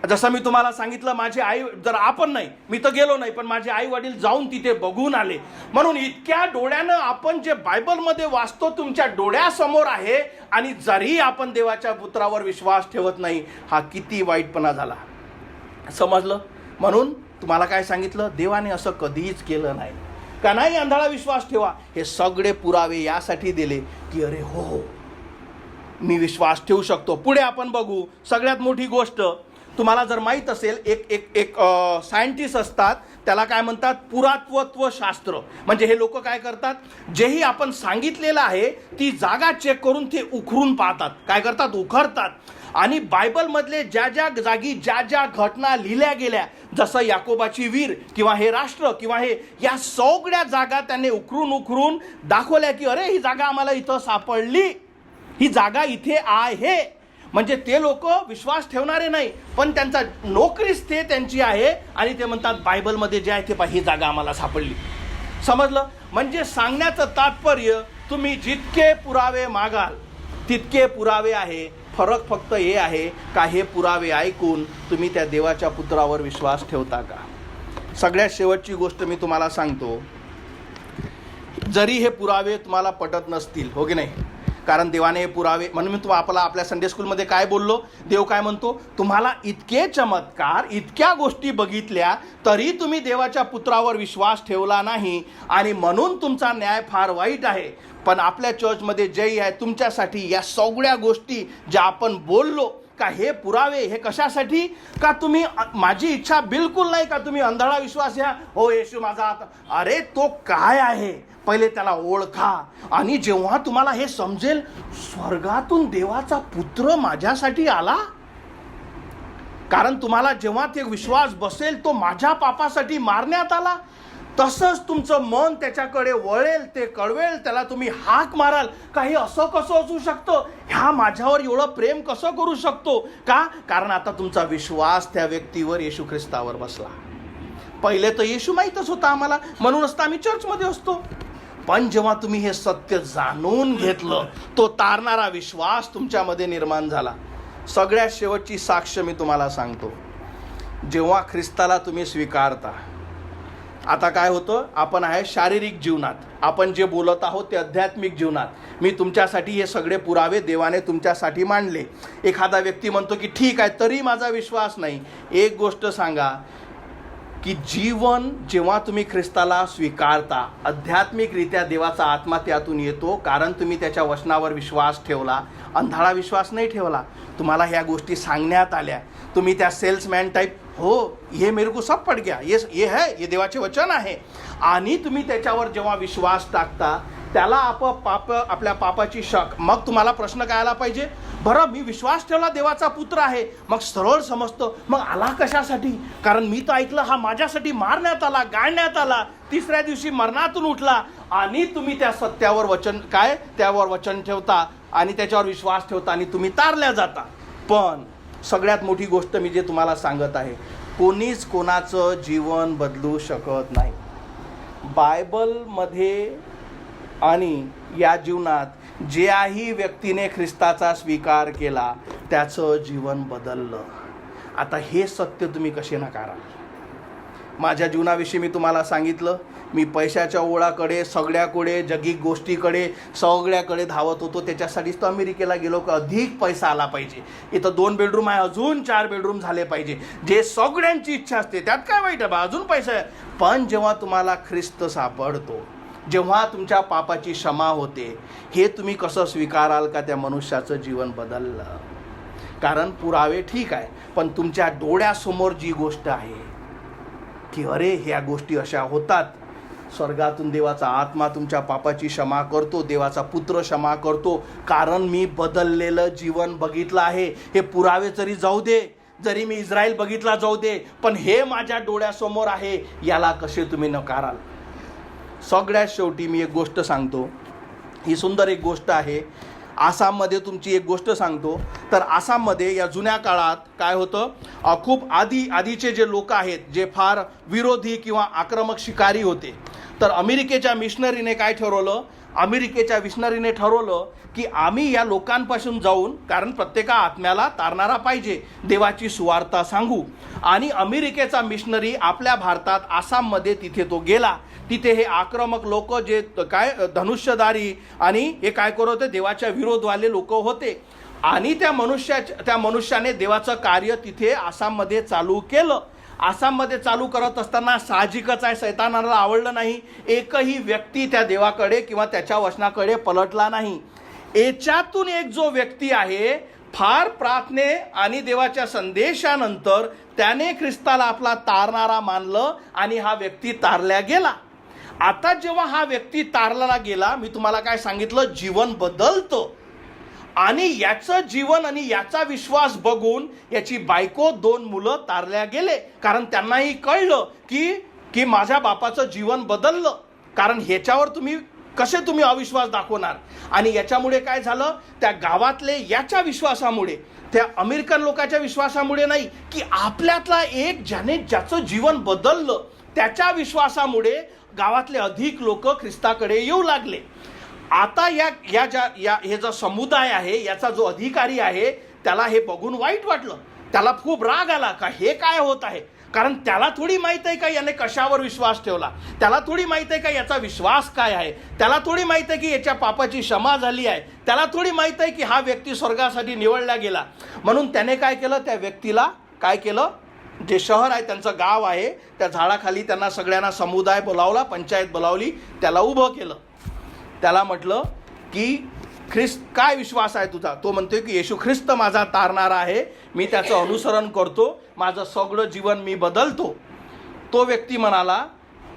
जसं मी तुम्हाला सांगितलं, माझे आई, जर आपण नाही, मी तर गेलो नाही, पण माझे आई वडील जाऊन तिथे बघून आले. म्हणून इतक्या डोळ्यानं आपण जे बायबलमध्ये वाचतो तुमच्या डोळ्यासमोर आहे, आणि जरी आपण देवाच्या पुत्रावर विश्वास ठेवत नाही, हा किती वाईटपणा झाला. समजलं. म्हणून तुम्हाला काय सांगितलं, देवाने असं कधीच केलं नाही का नाही आंधळा विश्वास ठेवा. हे सगळे पुरावे यासाठी दिले की अरे हो, मी विश्वास ठेवू शकतो. पुढे आपण बघू. सगळ्यात मोठी गोष्ट तुम्हाला जर माहीत असेल, एक सायंटिस्ट असतात, त्याला काय म्हणतात, पुरातत्व शास्त्र. म्हणजे हे लोक काय करतात, जेही आपण सांगितलेलं आहे ती जागा चेक करून ते उखरून पाहतात. काय करतात, उखरतात. आणि बायबलमधले ज्या ज्या जागी ज्या ज्या घटना लिहिल्या गेल्या, जसं याकोबाची वीर किंवा हे राष्ट्र किंवा हे, या सगळ्या जागा त्यांनी उखरून दाखवल्या की अरे ही जागा आम्हाला इथं सापडली, ही जागा इथे आहे. म्हणजे ते लोक विश्वास ठेवणारे नाही, पण त्यांचा नोकरीच ते त्यांची आहे आणि ते म्हणतात बायबलमध्ये जे आहे ते ही जागा आम्हाला सापडली. समजलं. म्हणजे सांगण्याचं तात्पर्य, तुम्ही जितके पुरावे मागाल तितके पुरावे आहे. फरक फक्त हे आहे का हे पुरावे ऐकून तुम्ही त्या देवाच्या पुत्रावर विश्वास ठेवता का. सगळ्यात शेवटची गोष्ट मी तुम्हाला सांगतो, जरी हे पुरावे तुम्हाला पटत नसतील, हो की नाही, कारण देवाने हे पुरावे, म्हणून मी तुम्हाला आपल्या संडे स्कूलमध्ये काय बोललो, देव काय म्हणतो, तुम्हाला इतके चमत्कार, इतक्या गोष्टी बघितल्या तरी तुम्ही देवाच्या पुत्रावर विश्वास ठेवला नाही, आणि म्हणून तुमचा न्याय फार वाईट आहे. पण आपल्या चर्चमध्ये जय आहे तुमच्यासाठी या सगळ्या गोष्टी ज्या आपण बोललो का हे पुरावे, हे कशासाठी का तुम्ही, माझी इच्छा बिलकुल नाही का तुम्ही अंधळा विश्वास घ्या, हो येशू माझा आता, अरे तो काय आहे पहिले त्याला ओळखा. आणि जेव्हा तुम्हाला हे समजेल, स्वर्गातून देवाचा पुत्र माझ्यासाठी आला, कारण तुम्हाला जेव्हा ते विश्वास बसेल तो माझ्या पापासाठी मारण्यात आला, तसंच तुमचं मन त्याच्याकडे वळेल, ते कळवेल, त्याला तुम्ही हाक माराल का हे असं कसं असू शकतं, ह्या माझ्यावर एवढं प्रेम कसं करू शकतो. का, कारण आता तुमचा विश्वास त्या व्यक्तीवर, येशू ख्रिस्तावर बसला. पहिले तर येशू माहीतच होता आम्हाला, म्हणूनच तर आम्ही चर्चमध्ये असतो. पण जेव्हा तुम्ही हे सत्य जाणून घेतलं, तो तारणारा विश्वास तुमच्यामध्ये निर्माण झाला. सगळ्यात शेवटची साक्ष मी तुम्हाला सांगतो, जेव्हा ख्रिस्ताला तुम्ही स्वीकारता, आता काय होतं, आपण आहे शारीरिक जीवनात, आपण जे बोलत आहोत ते आध्यात्मिक जीवनात. मी तुमच्यासाठी हे सगळे पुरावे देवाने तुमच्यासाठी मांडले. एखादा व्यक्ती म्हणतो की ठीक आहे तरी माझा विश्वास नाही. एक गोष्ट सांगा की जीवन जेव्हा तुम्ही ख्रिस्ताला स्वीकारता, आध्यात्मिकरित्या देवाचा आत्मा त्यातून येतो, कारण तुम्ही त्याच्या वचनावर विश्वास ठेवला, अंधाळा विश्वास नाही ठेवला. तुम्हाला ह्या गोष्टी सांगण्यात आल्या, तुम्ही त्या सेल्समॅन टाईप, हो ये मेरे को सब पड गया, ये है, ये देवाचे वचन आहे, आणि तुम्ही त्याच्यावर जेव्हा विश्वास टाकता, त्याला आपल्या पापाची शक. मग तुम्हाला प्रश्न काय आला पाहिजे, बरं मी विश्वास ठेवला देवाचा पुत्र आहे, मग सरळ समजतं, मग आला कशासाठी, कारण मी तर ऐकलं हा माझ्यासाठी मारण्यात आला, गाळण्यात आला, 3ऱ्या दिवशी मरणातून उठला, आणि तुम्ही त्या सत्यावर वचन काय, त्यावर वचन ठेवता आणि त्याच्यावर विश्वास ठेवता आणि तुम्ही तारल्या जाता. पण सगळ्यात मोठी गोष्ट मी जे तुम्हाला सांगत आहे, कोणीच कोणाचं जीवन बदलू शकत नाही. बायबलमध्ये आणि या जीवनात ज्याही व्यक्तीने ख्रिस्ताचा स्वीकार केला त्याचं जीवन बदललं. आता हे सत्य तुम्ही कसे नकाराल. माझ्या जीवनाविषयी मी तुम्हाला सांगितलं, मी पैशाच्या ओळाकडे, सगळ्याकडे, जगिक गोष्टीकडे, सगळ्याकडे धावत होतो. त्याच्यासाठीच तो अमेरिकेला गेलो की अधिक पैसा आला पाहिजे. इथं 2 बेडरूम आहे, अजून 4 बेडरूम झाले पाहिजे, जे सगळ्यांची इच्छा असते. त्यात काय वाईट आहे बा, अजून पैसा आहे. पण जेव्हा तुम्हाला ख्रिस्त सापडतो, जेव्हा तुमच्या पापाची क्षमा होते, हे तुम्ही कसं स्वीकाराल का त्या मनुष्याचं जीवन बदललं? कारण पुरावे ठीक आहे, पण तुमच्या डोळ्यासमोर जी गोष्ट आहे की अरे ह्या गोष्टी अशा होतात, स्वर्गातून देवाचा आत्मा तुमच्या पापाची क्षमा करतो, देवाचा पुत्र क्षमा करतो, कारण मी बदललेलं जीवन बघितलं आहे. हे पुरावे जरी जाऊ दे, जरी मी इस्रायल बघितला जाऊ दे, पण हे माझ्या डोळ्यासमोर आहे, याला कसे तुम्ही नकाराल? सगळ्यात शेवटी मी एक गोष्ट सांगतो, ही सुंदर एक गोष्ट आहे. आसाममध्ये तुमची एक गोष्ट सांगतो. तर आसाममध्ये या जुन्या काळात काय होतं, खूप आधीचे जे लोक आहेत, जे फार विरोधी किंवा आक्रमक शिकारी होते. तर अमेरिकेच्या मिशनरीने काय ठरवलं, अमेरिकेच्या मिशनरीने ठरवलं की आम्ही या लोकांपासून जाऊन, कारण प्रत्येका आत्म्याला तारणारा पाहिजे, देवाची सुवार्ता सांगू. आणि अमेरिकेचा मिशनरी आपल्या भारतात आसाममध्ये तिथे तो गेला. तिथे हे आक्रमक लोक, जे काय धनुष्यधारी आणि हे काय करत होते, देवाच्या विरोधवाले लोक होते. आणि त्या मनुष्याने देवाचं कार्य तिथे आसाममध्ये चालू केलं. आसाममध्ये चालू करत असताना साहजिकच आहे, सैतानाला आवडलं नाही. एकही व्यक्ती त्या देवाकडे किंवा त्याच्या वचनाकडे पलटला नाही. याच्यातून एक जो व्यक्ती आहे, फार प्रार्थने आणि देवाच्या संदेशानंतर त्याने ख्रिस्ताला आपला तारणारा मानलं आणि हा व्यक्ती तारल्या गेला. आता जेव्हा हा व्यक्ती तारला गेला, मी तुम्हाला काय सांगितलं, जीवन बदलतं. आणि याचं जीवन आणि याचा विश्वास बघून याची बायको, 2 मुलं तारल्या गेले. कारण त्यांनाही कळलं की माझ्या बापाचं जीवन बदललं. कारण ह्याच्यावर तुम्ही अविश्वास दाखवणार? आणि याच्यामुळे काय झालं, त्या गावातले याच्या विश्वासामुळे, त्या अमेरिकन लोकांच्या विश्वासामुळे नाही, की आपल्यातला एक ज्याचं जीवन बदललं, त्याच्या विश्वासामुळे गावातले अधिक लोक ख्रिस्ताकडे येऊ लागले. आता हे जो समुदाय आहे, याचा जो अधिकारी आहे, त्याला हे बघून वाईट वाटलं. त्याला खूप राग आला का हे काय होत आहे. कारण त्याला थोडी माहित आहे का याने कशावर विश्वास ठेवला, त्याला थोडी माहित आहे का याचा विश्वास काय आहे, त्याला थोडी माहित आहे की याच्या पापाची क्षमा झाली आहे, त्याला थोडी माहित आहे की हा व्यक्ती स्वर्गासाठी निवडला गेला. म्हणून त्याने काय केलं, त्या व्यक्तीला काय केलं, जे शहर आहे, त्यांचं गाव आहे, त्या झाडाखाली त्यांना सगळ्यांना समुदाय बोलावला, पंचायत बोलावली, त्याला उभं केलं. त्याला म्हटलं की ख्रिस्त, काय विश्वास आहे तुझा? तो म्हणतोय की येशू ख्रिस्त माझा तारणारा आहे, मी त्याचं अनुसरण करतो, माझं सगळं जीवन मी बदलतो. तो व्यक्ती म्हणाला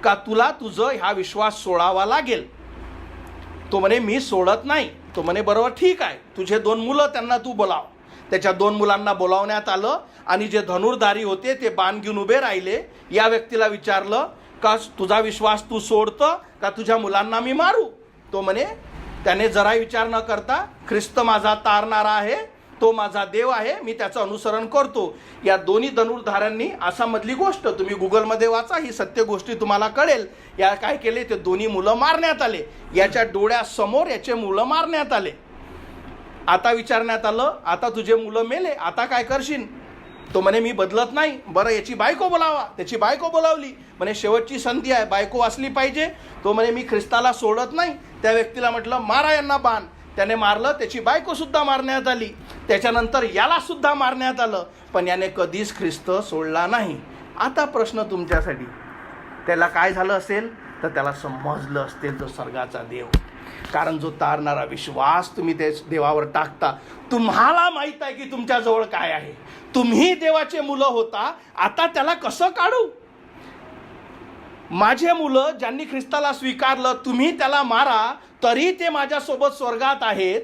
का तुला तुझं हा विश्वास सोडावा लागेल. तो म्हणे मी सोडत नाही. तो म्हणे बरोबर ठीक आहे, तुझे 2 मुलं त्यांना तू बोलाव. त्याच्या 2 मुलांना बोलावण्यात आलं आणि जे धनुर्धारी होते ते बाण घेऊन उभे राहिले. या व्यक्तीला विचारलं का तुझा विश्वास तू सोडतं का तुझ्या मुलांना मी मारू? तो म्हणे, त्याने जरा विचार न करता, ख्रिस्त माझा तारणारा आहे, तो माझा देव आहे, मी त्याचं अनुसरण करतो. या दोन्ही धनुर्धारांनी, आसाममधली गोष्ट तुम्ही गुगलमध्ये वाचा, ही सत्य गोष्टी तुम्हाला कळेल. या काय केले, ते दोन्ही मुलं मारण्यात आले. याच्या डोळ्यासमोर याचे मुलं मारण्यात आले. आता विचारण्यात आलं, आता तुझे मुलं मेले, आता काय करशील? तो म्हणे मी बदलत नाही. बरं याची बायको बोलावा. त्याची बायको बोलावली. म्हणे शेवटची संधी आहे, बायको वाचली पाहिजे. तो म्हणे मी ख्रिस्ताला सोडत नाही. त्या व्यक्तीला म्हटलं मारा यांना बाण. त्याने मारलं. त्याची बायको सुद्धा मारण्यात आली. त्याच्यानंतर याला सुद्धा मारण्यात आलं. पण याने कधीच ख्रिस्त सोडला नाही. आता प्रश्न तुमच्यासाठी, त्याला काय झालं असेल तर त्याला समजलं असेल तो स्वर्गाचा देव. कारण जो तारणारा विश्वास तुम्ही ते देवावर टाकता, तुम्हाला माहित आहे की तुमच्याजवळ काय आहे. तुम्ही देवाचे मुलं होता, आता त्याला कसं काढू? माझे मुलं ज्यांनी ख्रिस्ताला स्वीकारलं, तुम्ही त्याला मारा तरी ते माझ्यासोबत स्वर्गात आहेत.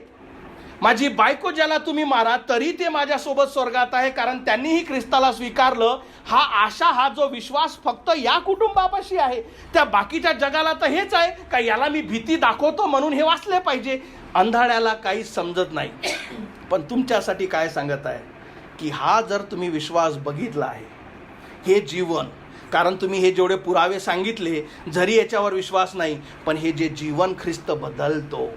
माझी बायको ज्याला तुम्ही मारा तरी ते माझ्यासोबत स्वर्गात आहे, कारण त्यांनीही ख्रिस्ताला स्वीकारलं. हा जो विश्वास फक्त या कुटुंबापाशी आहे. त्या बाकीच्या जगाला तर हेच आहे का याला मी भीती दाखवतो म्हणून हे वाचले पाहिजे. अंधाड्याला काहीच समजत नाही. पण तुमच्यासाठी काय सांगत आहे की हा जर तुम्ही विश्वास बघितला आहे, हे जीवन, कारण तुम्ही हे जेवढे पुरावे सांगितले, जरी याच्यावर विश्वास नाही, पण हे जे जीवन ख्रिस्त बदलतो,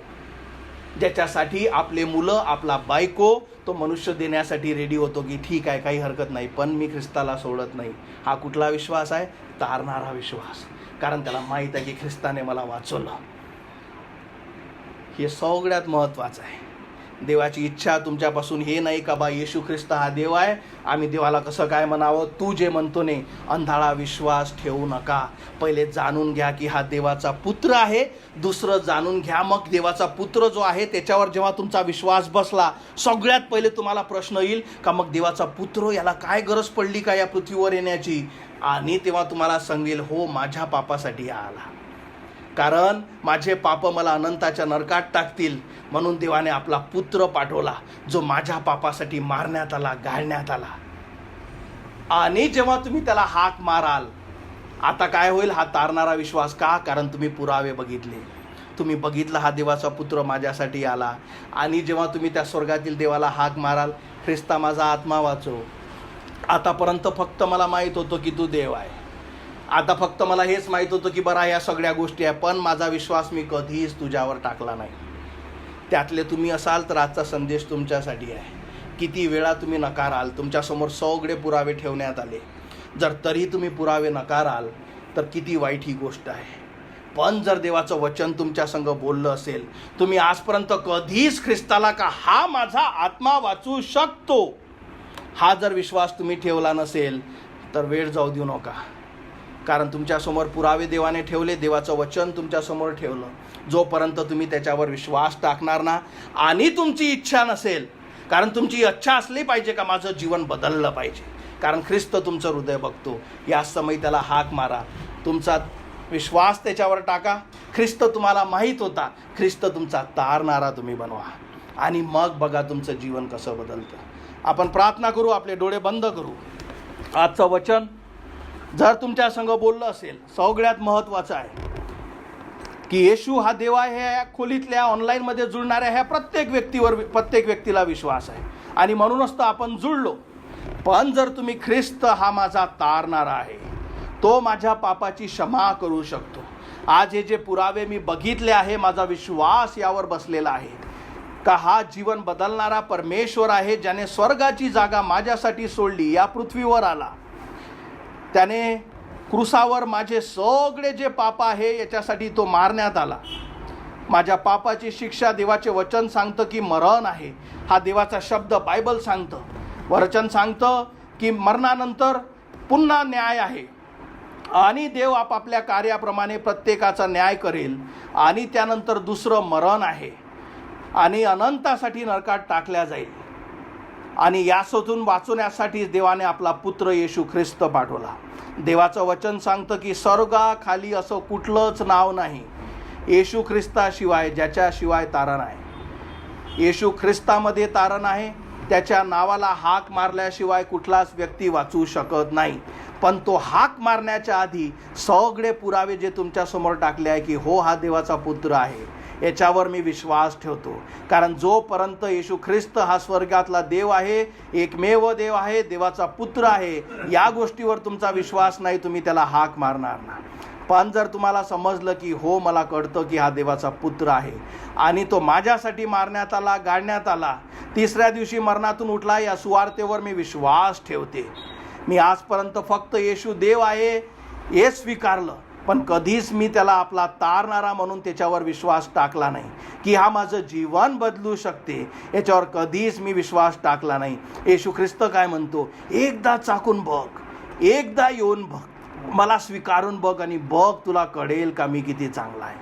ज्याच्यासाठी आपले मुलं, आपला बायको, तो मनुष्य देण्यासाठी रेडी होतो की ठीक आहे, काही हरकत नाही, पण मी ख्रिस्ताला सोडत नाही. हा कुठला विश्वास आहे? तारणारा विश्वास. कारण त्याला माहीत आहे की ख्रिस्ताने मला वाचवलं. हे सगळ्यात महत्त्वाचं आहे. देवाची इच्छा तुमच्यापासून हे नाही का बा येशू ख्रिस्त हा देव आहे, आम्ही देवाला कसं काय म्हणावं. तू जे म्हणतो ने अंधाळा विश्वास ठेवू नका. पहिले जाणून घ्या की हा देवाचा पुत्र आहे. दुसरं जाणून घ्या, मग देवाचा पुत्र जो आहे त्याच्यावर जेव्हा तुमचा विश्वास बसला, सगळ्यात पहिले तुम्हाला प्रश्न येईल का मग देवाचा पुत्र याला काय गरज पडली का या पृथ्वीवर येण्याची. आणि तेव्हा तुम्हाला सांगेल हो, माझ्या पापासाठी आला, कारण माझे पाप मला अनंताच्या नरकात टाकतील, म्हणून देवाने आपला पुत्र पाठवला जो माझ्या पापासाठी मारण्यात आला, गाळण्यात आला. आणि जेव्हा तुम्ही त्याला हाक माराल, आता काय होईल? हा तारणारा विश्वास. का? कारण तुम्ही पुरावे बघितले. तुम्ही बघितलं हा देवाचा पुत्र माझ्यासाठी आला. आणि जेव्हा तुम्ही त्या स्वर्गातील देवाला हाक माराल, ख्रिस्ता माझा आत्मा वाचव, आतापर्यंत फक्त मला माहीत होतं की तू देव आहे, आता फक्त मला हेच माहीत होतं की बरं या सगळ्या गोष्टी आहे, पण माझा विश्वास मी कधीच तुझ्यावर टाकला नाही. त्यातले तुम्ही असाल तर आजचा संदेश तुमच्यासाठी आहे. किती वेळा तुम्ही नकाराल, तुमच्यासमोर सगळे पुरावे ठेवण्यात आले, जर तरी तुम्ही पुरावे नकाराल तर किती वाईट ही गोष्ट आहे. पण जर देवाचं वचन तुमच्या संग बोललं असेल, तुम्ही आजपर्यंत कधीच ख्रिस्ताला का हा माझा आत्मा वाचू शकतो, हा जर विश्वास तुम्ही ठेवला नसेल तर वेळ जाऊ देऊ नका. कारण तुमच्यासमोर पुरावे देवाने ठेवले, देवाचं वचन तुमच्यासमोर ठेवलं. जोपर्यंत तुम्ही त्याच्यावर विश्वास टाकणार ना, आणि तुमची इच्छा नसेल, कारण तुमची इच्छा असली पाहिजे का माझं जीवन बदललं पाहिजे, कारण ख्रिस्त तुमचं हृदय बघतो, या समय त्याला हाक मारा, तुमचा विश्वास त्याच्यावर टाका. ख्रिस्त तुम्हाला माहीत होता, ख्रिस्त तुमचा तारणारा तुम्ही बनवा, आणि मग बघा तुमचं जीवन कसं बदलतं. आपण प्रार्थना करू, आपले डोळे बंद करू. आजचं वचन जर तुमच्या संग बोललं असेल, सगळ्यात महत्त्वाचं आहे की येशू हा देव आहे. ह्या खोलीतल्या ऑनलाईनमध्ये जुळणाऱ्या ह्या प्रत्येक व्यक्तीला विश्वास आहे, आणि म्हणूनच तर आपण जुळलो. पण जर तुम्ही ख्रिस्त हा माझा तारणारा आहे, तो माझ्या पापाची क्षमा करू शकतो, आज हे जे पुरावे मी बघितले आहे, माझा विश्वास यावर बसलेला आहे का हा जीवन बदलणारा परमेश्वर आहे, ज्याने स्वर्गाची जागा माझ्यासाठी सोडली, या पृथ्वीवर आला, त्याने क्रूसावर माझे सगळे जे पाप आहे याच्यासाठी तो मारण्यात आला. माझ्या पापाची शिक्षा, देवाचे वचन सांगतं की मरण आहे. हा देवाचा शब्द बायबल सांगतं, वचन सांगतं की मरणानंतर पुन्हा न्याय आहे, आणि देव आपापल्या कार्याप्रमाणे प्रत्येकाचा न्याय करेल, आणि त्यानंतर दुसरं मरण आहे, आणि अनंतासाठी नरकात टाकल्या जाईल. आणि यातून वाचवण्यासाठी देवाने आपला पुत्र येशू ख्रिस्त पाठवला. देवाचं वचन सांगतं की स्वर्गाखाली असं कुठलंच नाव नाही येशू ख्रिस्ताशिवाय, ज्याच्याशिवाय तारण आहे. येशू ख्रिस्तामध्ये तारण आहे, त्याच्या नावाला हाक मारल्याशिवाय कुठलाच व्यक्ती वाचू शकत नाही. पण तो हाक मारण्याच्या आधी सगळे पुरावे जे तुमच्यासमोर टाकले आहे की हो हा देवाचा पुत्र आहे, याच्यावर मी विश्वास ठेवतो. कारण जोपर्यंत येशू ख्रिस्त हा स्वर्गातला देव आहे, एकमेव देव आहे, देवाचा पुत्र आहे, या गोष्टीवर तुमचा विश्वास नाही, तुम्ही त्याला हाक मारणार ना. पण जर तुम्हाला समजलं की हो मला कळतं की हा देवाचा पुत्र आहे, आणि तो माझ्यासाठी मारण्यात आला, गाळण्यात आला, तिसऱ्या दिवशी मरणातून उठला, या सुवार्तेवर मी विश्वास ठेवते. मी आजपर्यंत फक्त येशू देव आहे हे स्वीकारलं, पण कधीच मी त्याला आपला तारणारा म्हणून त्याच्यावर विश्वास टाकला नाही की हा माझं जीवन बदलू शकते, याच्यावर कधीच मी विश्वास टाकला नाही. येशू ख्रिस्त काय म्हणतो? एकदा चाकून बघ, एकदा येऊन बघ, मला स्वीकारून बघ, आणि बघ तुला कळेल का मी किती चांगला आहे.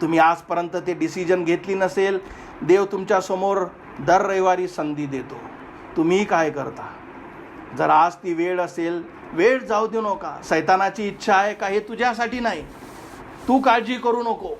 तुम्ही आजपर्यंत ते डिसिजन घेतली नसेल, देव तुमच्यासमोर दर रविवारी संधी देतो. तुम्ही काय करता? जर आज ती वेळ असेल, वेळ जाऊ देऊ नका. सैतानाची इच्छा आहे का हे तुझ्यासाठी नाही, तू काळजी करू नको.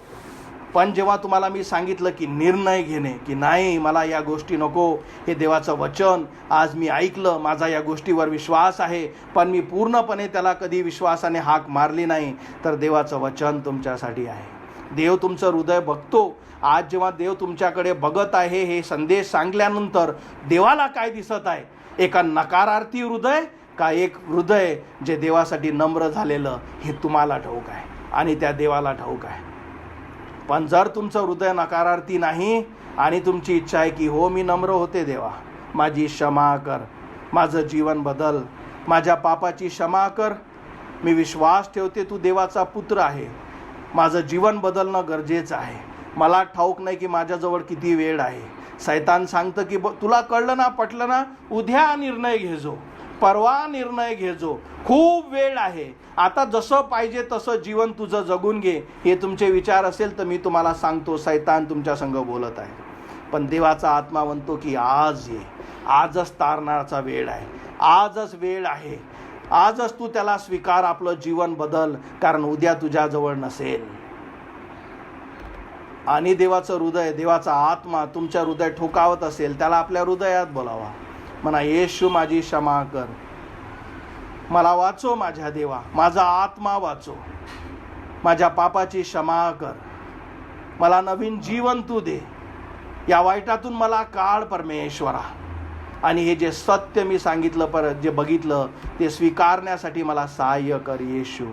पण जेव्हा तुम्हाला मी सांगितलं की निर्णय घेणे की नाही मला या गोष्टी नको, हे देवाचं वचन आज मी ऐकलं, माझा या गोष्टीवर विश्वास आहे, पण मी पूर्णपणे त्याला कधी विश्वासाने हाक मारली नाही, तर देवाचं वचन तुमच्यासाठी आहे. देव तुमचं हृदय बघतो. आज जेव्हा देव तुमच्याकडे बघत आहे, हे संदेश सांगल्यानंतर देवाला काय दिसत आहे? एका नकारार्थी हृदय का एक हृदय जे देवासाठी नम्र झालेलं, हे तुम्हाला ठाऊक आहे आणि त्या देवाला ठाऊक आहे. पण जर तुमचं हृदय नकारार्थी नाही आणि तुमची इच्छा आहे की हो मी नम्र होते देवा, माझी क्षमा कर, माझं जीवन बदल, माझ्या पापाची क्षमा कर. मी विश्वास ठेवते तू देवाचा पुत्र आहे. माझं जीवन बदलणं गरजेचं आहे. मला ठाऊक नाही की माझ्याजवळ किती वेळ आहे. सैतान सांगतं की तुला कळलं ना, पटलं ना, उद्या निर्णय घेजो, परवा निर्णय घेजो, खूप वेळ आहे, आता जसं पाहिजे तसं जीवन तुझं जगून घे. हे तुमचे विचार असेल तर मी तुम्हाला सांगतो, सैतान तुमच्या संग बोलत आहे. पण देवाचा आत्मा म्हणतो की आज ये, आजच तारणाचा वेळ आहे, आजच वेळ आहे, आजच तू त्याला स्वीकार, आपलं जीवन बदल, कारण उद्या तुझ्याजवळ नसेल. आणि देवाचं हृदय, देवाचा आत्मा तुमच्या हृदय ठोकावत असेल, त्याला आपल्या हृदयात बोलावा. म्हणा, येशू माझी क्षमा कर, मला वाचव माझ्या देवा, माझा आत्मा वाचव, माझ्या पापाची क्षमा कर, मला नवीन जीवन तू दे, या वाईटातून मला काढ परमेश्वरा. आणि हे जे सत्य मी सांगितलं, परत जे बघितलं ते स्वीकारण्यासाठी मला सहाय्य कर येशू.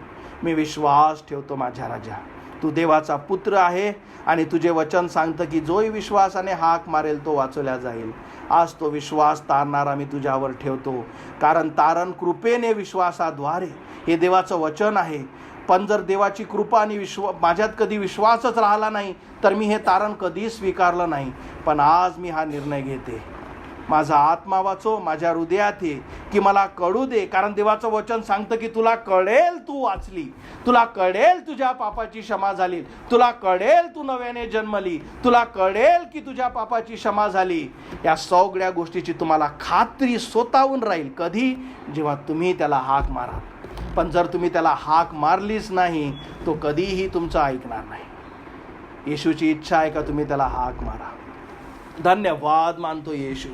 मी विश्वास ठेवतो माझ्या राजा, तू देवाचा पुत्र आहे आणि तुझे वचन सांगतं की जोही विश्वासाने हाक मारेल तो वाचवला जाईल. आज तो विश्वास तारणारा मी तुझ्यावर ठेवतो, कारण तारण कृपेने विश्वासाद्वारे, हे देवाचं वचन आहे. पण जर देवाची कृपा आणि माझ्यात कधी विश्वासच राहिला नाही तर मी हे तारण कधीच स्वीकारलं नाही. पण आज मी हा निर्णय घेते, माझा आत्मा वाचो, माझ्या हृदयात ये, की मला कळू दे. कारण देवाचं वचन सांगतं की तुला कळेल तू वाचली, तुला कळेल तुझ्या पापाची क्षमा झाली, तुला कळेल तू नव्याने जन्मली, तुला कळेल की तुझ्या पापाची क्षमा झाली. या सगळ्या गोष्टीची तुम्हाला खात्री स्वतःहून राहील. कधी? जेव्हा तुम्ही त्याला हाक मारा. पण जर तुम्ही त्याला हाक मारलीच नाही तो कधीही तुमचं ऐकणार नाही. येशूची इच्छा आहे का तुम्ही त्याला हाक मारा. धन्यवाद मानतो येशू,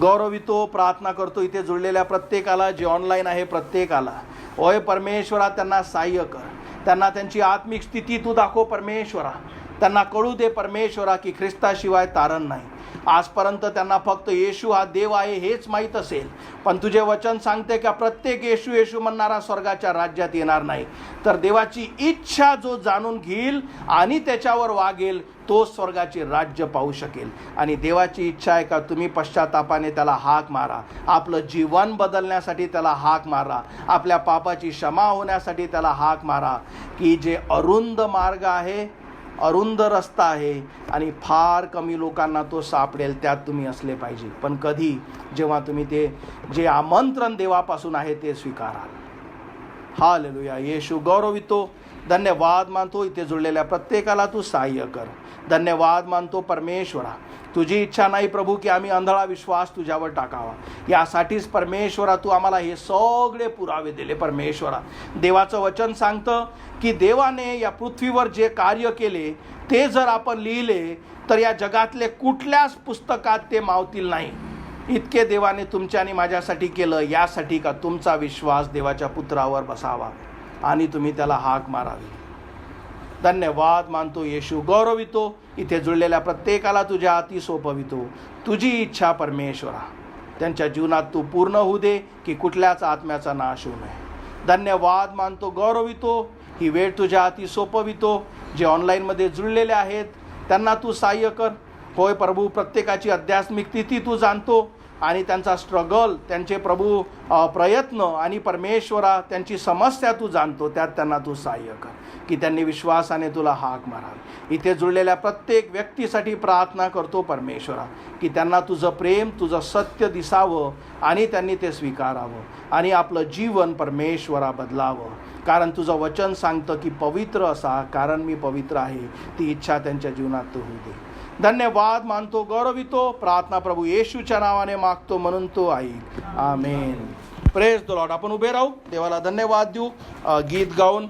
गौरवितो, प्रार्थना करतो इथे जुळलेल्या प्रत्येकाला, जे ऑनलाईन आहे प्रत्येकाला. ओय परमेश्वरा, त्यांना सहाय्य कर, त्यांना त्यांची आत्मिक स्थिती तू दाखव परमेश्वरा. त्यांना कळू दे परमेश्वरा की ख्रिस्ताशिवाय तारण नाही. आजपर्यंत त्यांना फक्त येशू हा देव आहे हेच माहीत असेल, पण तुझे वचन सांगते की प्रत्येक येशू येशू म्हणणारा स्वर्गाच्या राज्यात येणार नाही. तर देवाची इच्छा जो जाणून घेईल आणि त्याच्यावर वागेल तो स्वर्गाचे राज्य पाहू शकेल. आणि देवाची इच्छा आहे का तुम्ही पश्चातापाने त्याला हाक मारा, आपलं जीवन बदलण्यासाठी त्याला हाक मारा, आपल्या पापाची क्षमा होण्यासाठी त्याला हाक मारा. की जे अरुंद मार्ग आहे, अरुंद रस्ता आहे आणि फार कमी लोकांना तो सापडेल, त्यात तुम्ही असले पाहिजे. पण कधी? जेव्हा तुम्ही ते जे आमंत्रण देवापासून आहे ते स्वीकाराल. हालेलुया. येशू गौरवितो, धन्यवाद मानतो इथे जुळलेल्या प्रत्येकाला तू सहाय्य कर. धन्यवाद मानतो परमेश्वरा, तुझी इच्छा नाही प्रभू की आम्ही आंधळा विश्वास तुझ्यावर टाकावा. यासाठीच परमेश्वरा तू आम्हाला हे सगळे पुरावे दिले. परमेश्वरा, देवाचं वचन सांगतं की देवाने या पृथ्वीवर जे कार्य केले ते जर आपण लिहिले तर या जगातले कुठल्याच पुस्तकात ते मावतील नाही. इतके देवाने तुमच्या आणि माझ्यासाठी केलं, यासाठी का तुमचा विश्वास देवाच्या पुत्रावर बसावा आणि तुम्ही त्याला हाक मारावी. धन्यवाद मानतो येशू, गौरवितो इथे जुळलेल्या प्रत्येकाला तुझ्या हाती सोपवितो. तुझी इच्छा परमेश्वरा त्यांच्या जीवनात तू पूर्ण होऊ दे, की कुठल्याच आत्म्याचा नाश होऊ नये. धन्यवाद मानतो, गौरवितो, ही वेळ तुझ्या हाती सोपवितो. जे ऑनलाईनमध्ये जुळलेले आहेत त्यांना तू सहाय्य कर. होय प्रभू, प्रत्येकाची आध्यात्मिक स्थिती तू जाणतो आणि त्यांचा स्ट्रगल, त्यांचे प्रभू प्रयत्न आणि परमेश्वरा त्यांची समस्या तू जाणतो. त्यात त्यांना तू सहाय्य कर की त्यांनी विश्वासाने तुला हाक मारावी. इथे जुळलेल्या प्रत्येक व्यक्तीसाठी प्रार्थना करतो परमेश्वरा की त्यांना तुझं प्रेम, तुझं सत्य दिसावं आणि त्यांनी ते स्वीकारावं आणि आपलं जीवन परमेश्वरा बदलावं. कारण तुझं वचन सांगतं की पवित्र असा, कारण मी पवित्र आहे. ती इच्छा त्यांच्या जीवनात होऊ दे. धन्यवाद मानतो, गौरवितो, प्रार्थना प्रभू येशूच्या नावाने मागतो म्हणून तो ऐक. आमेन. Praise the lord. आपण उभे राहू, देवाला धन्यवाद देऊ गीत गाऊन.